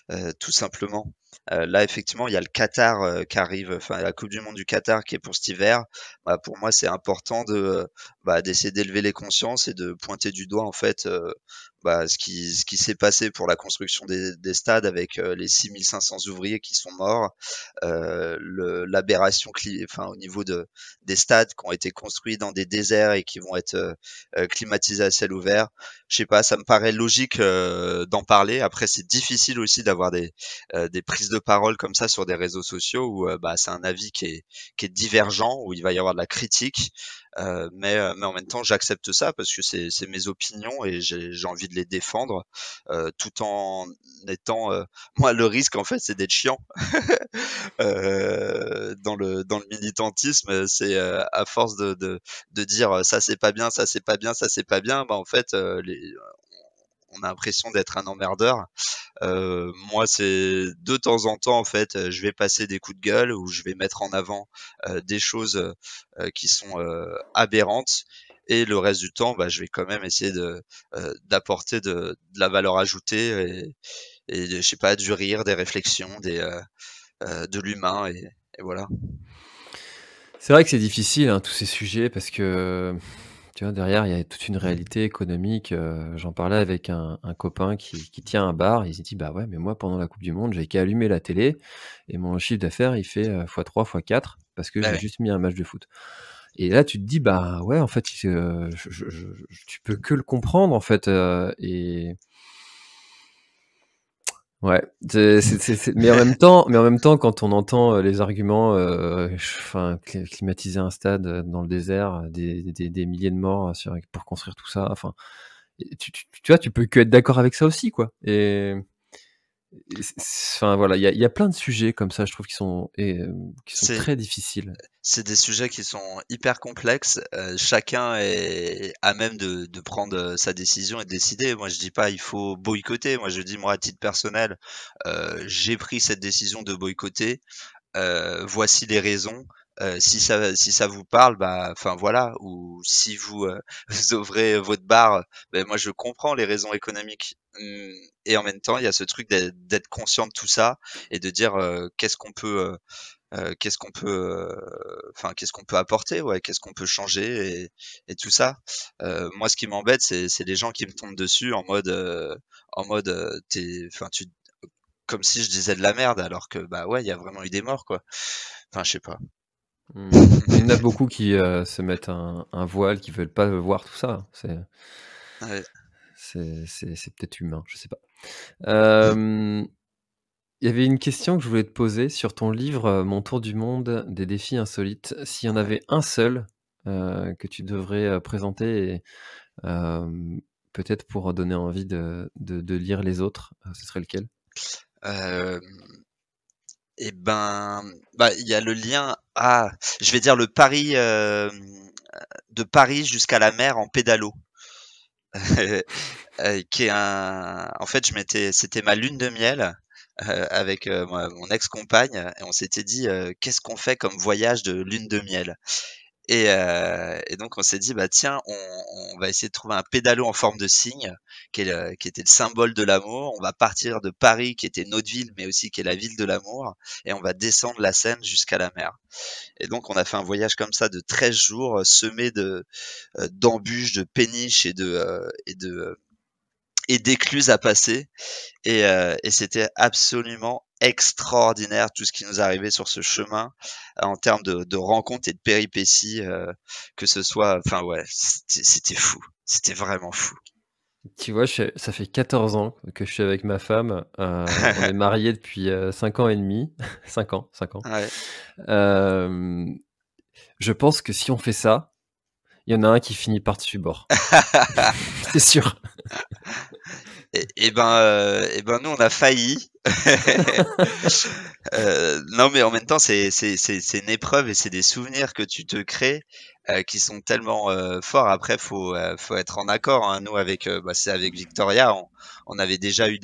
hein, tout simplement. Là, effectivement, il y a le Qatar qui arrive, enfin la Coupe du Monde du Qatar qui est pour cet hiver. Bah, pour moi, c'est important d'essayer d'élever les consciences et de pointer du doigt en fait ce qui s'est passé pour la construction des stades avec les 6500 ouvriers qui sont morts, l'aberration enfin au niveau des stades qui ont été construits dans des déserts et qui vont être climatisés à ciel ouvert. Je sais pas, ça me paraît logique d'en parler. Après, c'est difficile aussi d'avoir des prises prises de parole comme ça sur des réseaux sociaux où bah, c'est un avis qui est divergent, où il va y avoir de la critique, mais en même temps j'accepte ça parce que c'est mes opinions et j'ai envie de les défendre, tout en étant moi le risque en fait c'est d'être chiant. Dans le militantisme, c'est à force de dire ça c'est pas bien, ça c'est pas bien, ça c'est pas bien, bah en fait on a l'impression d'être un emmerdeur. Moi, c'est de temps en temps, en fait, je vais passer des coups de gueule ou je vais mettre en avant des choses qui sont aberrantes. Et le reste du temps, bah, je vais quand même essayer d'apporter de la valeur ajoutée et je sais pas, du rire, des réflexions, de l'humain et voilà.
C'est vrai que c'est difficile, hein, tous ces sujets, parce que, tu vois, derrière, il y a toute une réalité économique. J'en parlais avec un copain qui tient un bar. Il s'est dit, bah ouais, mais moi, pendant la Coupe du Monde, j'ai qu'à allumer la télé et mon chiffre d'affaires, il fait x3, x4 parce que
Ouais,
j'ai
ouais.
juste mis un match de foot. Et là, tu te dis, bah ouais, en fait, tu peux que le comprendre, en fait. Et ouais, mais en même temps, quand on entend les arguments, enfin, climatiser un stade dans le désert, des milliers de morts pour construire tout ça, enfin, tu vois, tu peux que être d'accord avec ça aussi, quoi. Enfin voilà, il y a plein de sujets comme ça, je trouve, qui sont
C'est
très difficiles.
C'est des sujets qui sont hyper complexes. Chacun est à même de prendre sa décision et de décider. Moi, je dis pas il faut boycotter. Moi, je dis moi à titre personnel, j'ai pris cette décision de boycotter. Voici les raisons. Si ça vous parle, bah, enfin voilà. Ou si vous vous ouvrez votre bar, ben moi je comprends les raisons économiques. Et en même temps, il y a ce truc d'être conscient de tout ça et de dire qu'est-ce qu'on peut apporter, ouais, qu'est-ce qu'on peut changer et tout ça. Moi, ce qui m'embête, c'est les gens qui me tombent dessus en mode, enfin, comme si je disais de la merde, alors que bah ouais, il y a vraiment eu des morts, quoi. Enfin, je sais pas.
Il y en a beaucoup qui se mettent un voile, qui veulent pas voir tout ça.
Ouais.
C'est peut-être humain, je sais pas. Euh, Il y avait une question que je voulais te poser sur ton livre Mon tour du monde des défis insolites. S'il y en
Ouais.
avait un seul que tu devrais présenter, euh, peut-être pour donner envie de lire les autres, ce serait lequel?
Euh, et ben, bah, il y a le lien. Ah, je vais dire le Paris de Paris jusqu'à la mer en pédalo. Qui est un en fait, c'était ma lune de miel, avec, mon ex-compagne et on s'était dit: «Qu'est-ce qu'on fait comme voyage de lune de miel?» Et donc on s'est dit: «Bah tiens, on va essayer de trouver un pédalo en forme de cygne, qui était le symbole de l'amour. On va partir de Paris, qui était notre ville, mais aussi qui est la ville de l'amour et on va descendre la Seine jusqu'à la mer». Et donc on a fait un voyage comme ça de 13 jours, semé d'embûches, de péniches et d'écluses à passer et c'était absolument extraordinaire tout ce qui nous arrivait sur ce chemin en termes de rencontres et de péripéties, que ce soit, enfin ouais, c'était fou, c'était vraiment fou.
Tu vois, ça fait 14 ans que je suis avec ma femme. On est mariés depuis 5 ans et demi. 5 ans, 5 ans.
Ouais.
Euh, je pense que si on fait ça, il y en a un qui finit par-dessus bord. C'est sûr.
Et ben nous on a failli. Non mais en même temps c'est une épreuve et c'est des souvenirs que tu te crées qui sont tellement forts. Après faut être en accord, hein. Nous avec bah, c'est avec Victoria, on avait déjà eu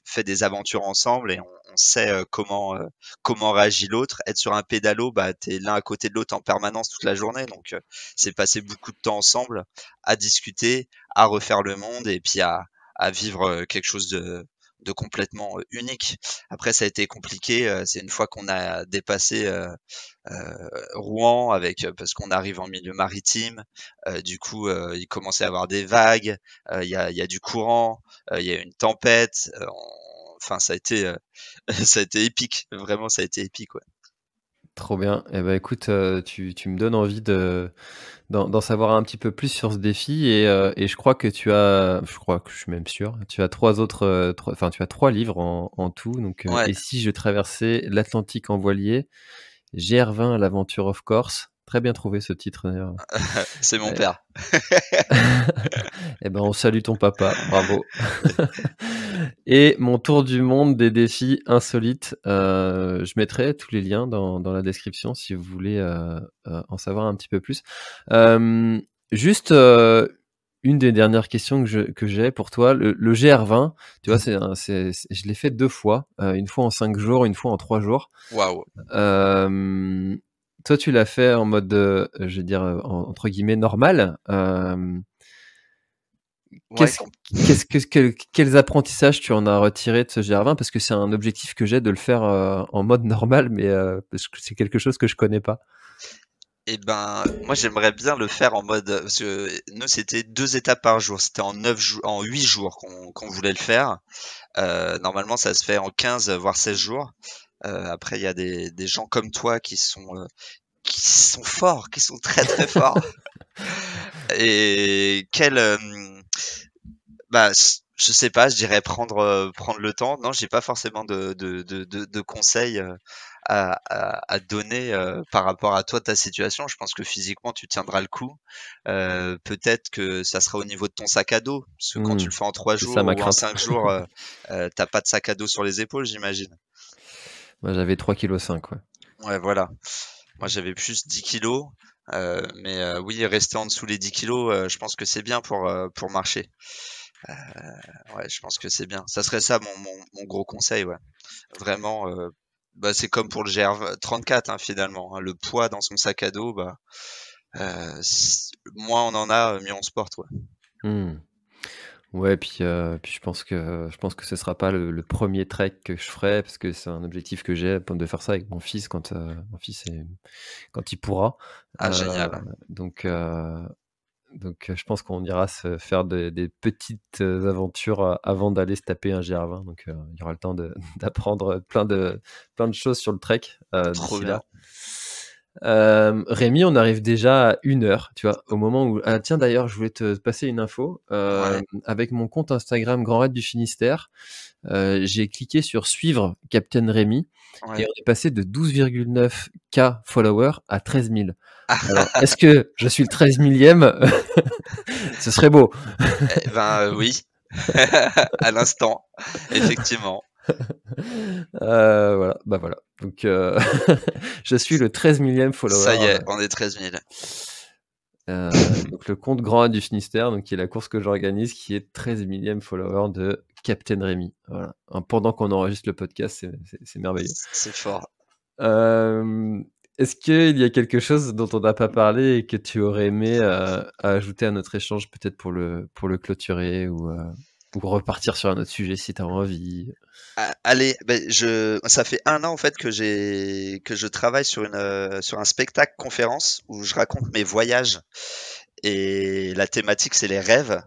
fait des aventures ensemble et on sait comment réagit l'autre. Être sur un pédalo, bah t'es l'un à côté de l'autre en permanence toute la journée, donc c'est passer beaucoup de temps ensemble à discuter, à refaire le monde et puis à vivre quelque chose de complètement unique. Après, ça a été compliqué. C'est une fois qu'on a dépassé Rouen parce qu'on arrive en milieu maritime. Du coup, il commençait à y avoir des vagues. Il y a du courant. Il y a eu une tempête. Enfin, ça a été ça a été épique. Vraiment, ça a été épique. Ouais.
Trop bien. Eh ben, écoute, tu me donnes envie d'en savoir un petit peu plus sur ce défi et je crois que je suis même sûr, tu as 3 autres, enfin, tu as 3 livres en tout, donc
Ouais,
«Et si je traversais l'Atlantique en voilier?» GR20 l'aventure of course. Très bien trouvé ce titre d'ailleurs.
c'est mon
Ouais.
père.
Eh ben, on salue ton papa, bravo. Et mon tour du monde des défis insolites, je mettrai tous les liens dans la description si vous voulez, en savoir un petit peu plus. Hem, juste, une des dernières questions que j'ai pour toi, le GR20, tu vois, je l'ai fait 2 fois, une fois en 5 jours, une fois en 3 jours.
Waouh.
Hem, toi, tu l'as fait en mode, je vais dire, entre guillemets «normal».
Ouais,
Qu'est-ce quels apprentissages tu en as retiré de ce GR20? Parce que c'est un objectif que j'ai de le faire, en mode normal, mais parce que c'est quelque chose que je connais pas.
et ben, moi j'aimerais bien le faire en mode, parce que nous c'était 2 étapes par jour, c'était en 8 jours qu'on voulait le faire. Normalement ça se fait en 15 voire 16 jours. Après il y a des gens comme toi qui sont forts, qui sont très, très forts et bah, je sais pas, je dirais prendre le temps. Non, j'ai pas forcément de conseils, à donner, par rapport à toi, ta situation. Je pense que physiquement, tu tiendras le coup. Peut-être que ça sera au niveau de ton sac à dos, parce que quand tu
Mmh,
le fais en 3
c'est ça
jours
ma
ou en
crainte.
5 jours, tu pas de sac à dos sur les épaules, j'imagine?
Moi, j'avais 3,5 kg, ouais.
Ouais, voilà. Moi, j'avais plus 10 kilos, mais oui, rester en dessous les 10 kilos, je pense que c'est bien pour marcher. Heu, ouais, je pense que c'est bien. Ça serait ça mon gros conseil, ouais. Vraiment, bah, c'est comme pour le GR34, hein, finalement, hein. Le poids dans son sac à dos, bah, moins on en a, mieux on se porte, ouais.
Mmh. Ouais, puis je pense que ce sera pas le 1er trek que je ferai parce que c'est un objectif que j'ai de faire ça avec mon fils quand il pourra.
Ah
Heu,
génial.
donc heu je pense qu'on ira se faire des petites, aventures, avant d'aller se taper un GR20 il y aura le temps de d'apprendre plein de choses sur le trek,
Trop
d'ici
bien.
là. Rémi, on arrive déjà à 1 heure, tu vois? Au moment où ah tiens d'ailleurs, je voulais te passer une info,
Ouais,
avec mon compte Instagram Grand Raid du Finistère, j'ai cliqué sur suivre Captain Rémi et
ouais.
on est passé de 12,9 K followers à 13 000. Alors, est-ce que je suis le 13 millième? Ce serait beau.
Eh ben, oui, à l'instant, effectivement.
Voilà, bah, voilà. Je suis le 13 millième
Ça y
follower,
est, on est 13 000.
donc le compte Grand A du Finistère, donc qui est la course que j'organise, qui est 13 millième follower de Captain Rémi. Voilà. Hein, pendant qu'on enregistre le podcast, c'est merveilleux.
C'est fort.
Hem, est-ce qu'il y a quelque chose dont on n'a pas parlé et que tu aurais aimé, ajouter à notre échange, peut-être pour le clôturer ou repartir sur un autre sujet si tu as envie?
Allez, beh, ça fait 1 an en fait que je travaille sur un spectacle conférence où je raconte mes voyages et la thématique c'est les rêves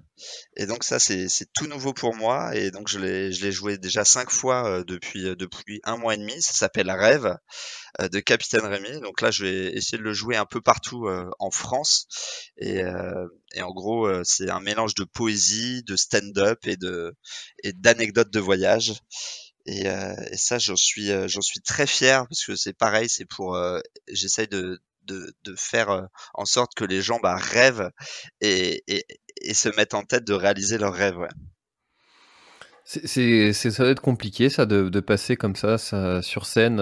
et donc ça c'est tout nouveau pour moi et donc je l'ai joué déjà 5 fois, depuis 1 mois et demi. Ça s'appelle Rêve, de Capitaine Rémy. Donc là, je vais essayer de le jouer un peu partout, en France et en gros, c'est un mélange de poésie, de stand-up et d'anecdotes de voyage et ça, j'en suis très fier parce que c'est pareil, c'est pour, j'essaye de faire, en sorte que les gens, bah, rêvent et se mettent en tête de réaliser leurs rêves, ouais.
Ça doit être compliqué ça de passer comme ça sur scène,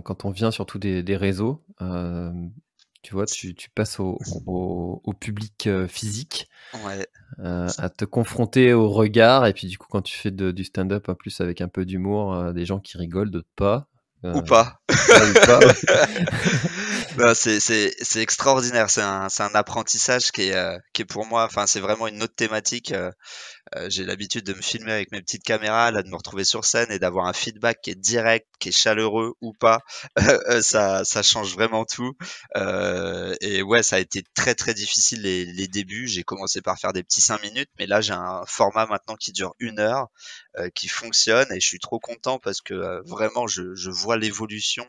quand on vient surtout des réseaux, tu vois? Tu passes au public, physique,
Ouais,
à te confronter au regard et puis du coup quand tu fais du stand-up en plus avec un peu d'humour, des gens qui rigolent, d'autres pas,
ou
heu,
pas.
ouais ou pas, ouais.
Non, c'est extraordinaire. C'est un apprentissage qui est pour moi, enfin, c'est vraiment une autre thématique, j'ai l'habitude de me filmer avec mes petites caméras, là, de me retrouver sur scène et d'avoir un feedback qui est direct, qui est chaleureux ou pas, ça change vraiment tout. Et ouais, ça a été très très difficile les débuts. J'ai commencé par faire des petits 5 minutes, mais là j'ai un format maintenant qui dure 1 heure, qui fonctionne et je suis trop content parce que vraiment je vois l'évolution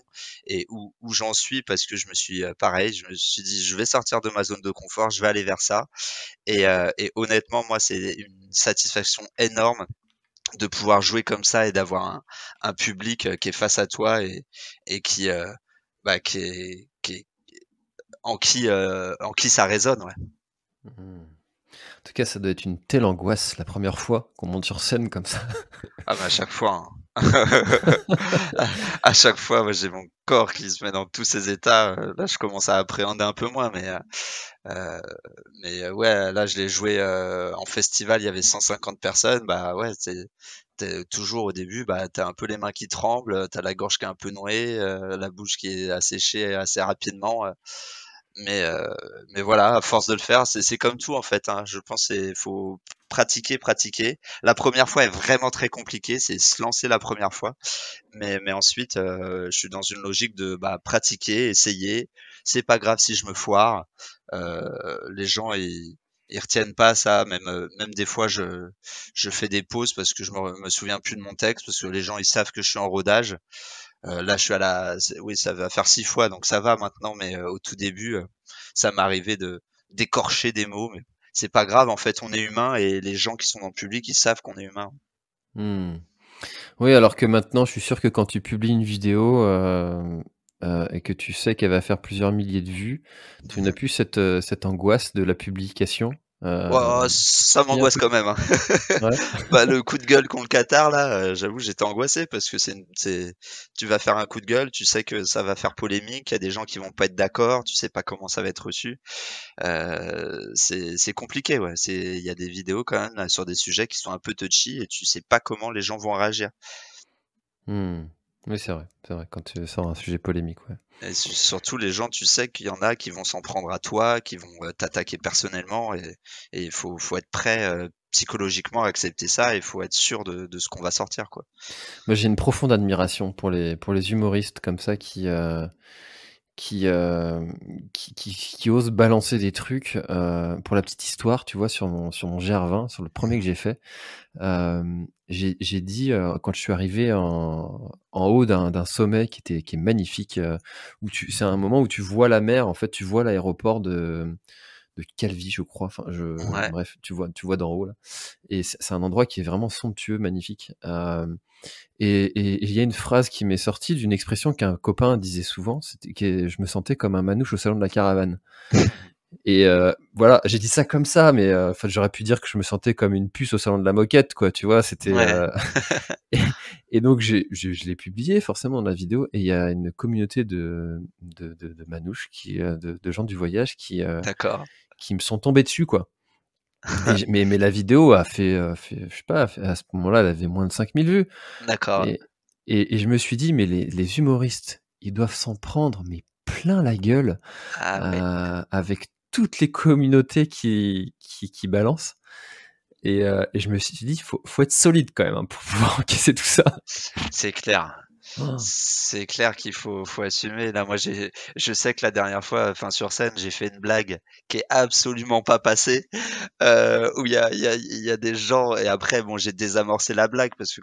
et où j'en suis parce que je me suis pareil, je me suis dit je vais sortir de ma zone de confort, je vais aller vers ça et honnêtement moi c'est une satisfaction énorme de pouvoir jouer comme ça et d'avoir un public qui est face à toi et qui en qui ça résonne, ouais.
Mmh. En tout cas, ça doit être une telle angoisse la première fois qu'on monte sur scène comme ça.
Ah bah à chaque fois, hein. À chaque fois, moi, j'ai mon corps qui se met dans tous ces états. Là, je commence à appréhender un peu moins, euh, ouais, là, je l'ai joué en festival. Il y avait 150 personnes. Bah ouais, t'es toujours au début. Bah t'as un peu les mains qui tremblent, t'as la gorge qui est un peu nouée, la bouche qui est asséchée assez rapidement. Mais, heu, mais voilà, à force de le faire, c'est comme tout en fait, hein. Je pense c'est faut pratiquer, pratiquer. La première fois est vraiment très compliquée, c'est se lancer la première fois. Mais ensuite, je suis dans une logique de, bah, pratiquer, essayer. C'est pas grave si je me foire. Les gens ils retiennent pas ça, même des fois je fais des pauses parce que je me souviens plus de mon texte, parce que les gens ils savent que je suis en rodage. Là, je suis oui, ça va faire 6 fois, donc ça va maintenant, mais au tout début, ça m'arrivait d'écorcher des mots, mais c'est pas grave. En fait, on est humain et les gens qui sont dans le public, ils savent qu'on est humain.
Mmh. Oui, alors que maintenant, je suis sûr que quand tu publies une vidéo, et que tu sais qu'elle va faire plusieurs milliers de vues, tu n'as plus cette angoisse de la publication,
Ouah, ça
si un
m'angoisse
peu?
quand même, hein.
Ouais?
Bah, le coup de gueule contre le Qatar là, j'avoue j'étais angoissé parce que c'est tu vas faire un coup de gueule, tu sais que ça va faire polémique, il y a des gens qui vont pas être d'accord, tu sais pas comment ça va être reçu. C'est compliqué, ouais. Il y a des vidéos quand même là, sur des sujets qui sont un peu touchy et tu sais pas comment les gens vont réagir.
Mmh. Oui, c'est vrai, quand tu sors un sujet polémique, ouais.
Et surtout les gens, tu sais qu'il y en a qui vont s'en prendre à toi, qui vont t'attaquer personnellement et il faut être prêt psychologiquement à accepter ça. Il faut être sûr de ce qu'on va sortir, quoi.
Moi, j'ai une profonde admiration pour les humoristes comme ça qui, hem, qui osent balancer des trucs. Pour la petite histoire, tu vois, sur mon GR20, sur le premier que j'ai fait, j'ai dit, quand je suis arrivé en haut d'un sommet qui est magnifique, où tu c'est un moment où tu vois la mer, en fait, tu vois l'aéroport de Calvi, je crois, enfin
Ouais,
bref, tu vois d'en haut là et c'est un endroit qui est vraiment somptueux, magnifique, et il y a une phrase qui m'est sortie d'une expression qu'un copain disait souvent, c'était que je me sentais comme un manouche au salon de la caravane. Et voilà, j'ai dit ça comme ça, mais enfin, j'aurais pu dire que je me sentais comme une puce au salon de la moquette, quoi, tu vois? C'était,
ouais,
et et donc je l'ai publié forcément dans la vidéo et il y a une communauté de manouches de gens du voyage
d'accord,
qui me sont tombés dessus, quoi. Mais la vidéo a fait je sais pas, à ce moment-là, elle avait moins de 5 000 vues
d'accord.
et et je me suis dit: «Mais les humoristes, ils doivent s'en prendre mais plein la gueule».
Ah ouais.
Avec toutes les communautés qui balancent et je me suis dit: «Faut être solide quand même, hein, pour pouvoir encaisser tout ça».
C'est clair.
Oh.
C'est clair qu'il faut assumer. Là, moi, je sais que la dernière fois, enfin, sur scène, j'ai fait une blague qui est absolument pas passée, où il y a des gens et après, bon, j'ai désamorcé la blague parce que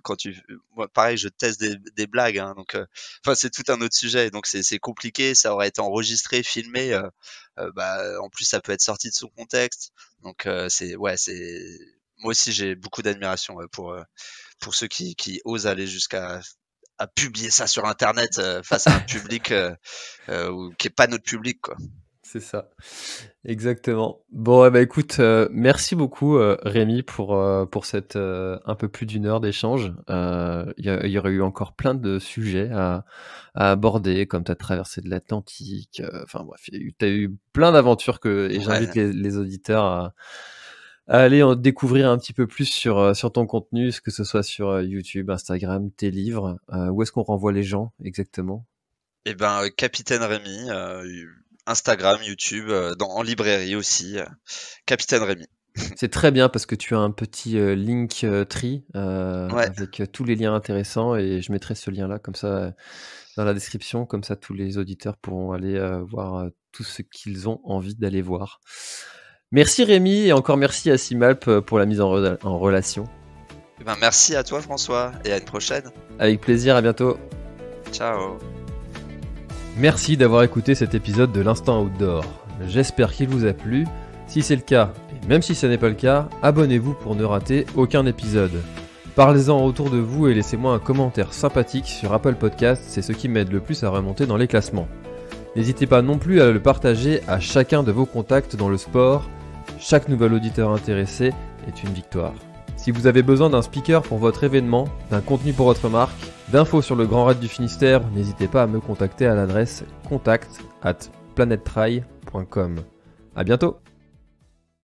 moi, pareil, je teste des blagues, hein, donc, enfin, c'est tout un autre sujet, donc c'est compliqué. Ça aurait été enregistré, filmé, bah, en plus, ça peut être sorti de son contexte, donc, ouais, moi aussi, j'ai beaucoup d'admiration, pour ceux qui osent aller jusqu'à à publier ça sur internet face à un public qui est pas notre public, quoi.
C'est ça, exactement. Bon, bah, écoute, merci beaucoup, Rémi pour cette, un peu plus d'une heure d'échange. Il y aurait eu encore plein de sujets à aborder, comme tu as traversé de l'Atlantique, enfin bref, tu as eu plein d'aventures et j'invite
Ouais.
les auditeurs à aller en découvrir un petit peu plus sur ton contenu, que ce soit sur, YouTube, Instagram, tes livres. Où est-ce qu'on renvoie les gens exactement?
Et ben Capitaine Rémi, Instagram, YouTube, en librairie aussi, Capitaine Rémi.
C'est très bien parce que tu as un petit link tree
Ouais,
avec tous les liens intéressants et je mettrai ce lien-là comme ça dans la description, comme ça tous les auditeurs pourront aller voir tout ce qu'ils ont envie d'aller voir. Merci Rémi et encore merci à Simalp pour la mise en relation.
eh ben, merci à toi François et à une prochaine.
Avec plaisir, à bientôt.
Ciao.
Merci d'avoir écouté cet épisode de l'Instant Outdoor. J'espère qu'il vous a plu. Si c'est le cas, et même si ce n'est pas le cas, abonnez-vous pour ne rater aucun épisode. Parlez-en autour de vous et laissez-moi un commentaire sympathique sur Apple Podcasts, c'est ce qui m'aide le plus à remonter dans les classements. N'hésitez pas non plus à le partager à chacun de vos contacts dans le sport. Chaque nouvel auditeur intéressé est une victoire. Si vous avez besoin d'un speaker pour votre événement, d'un contenu pour votre marque, d'infos sur le Grand Raid du Finistère, n'hésitez pas à me contacter à l'adresse contact@planettry.com. À bientôt!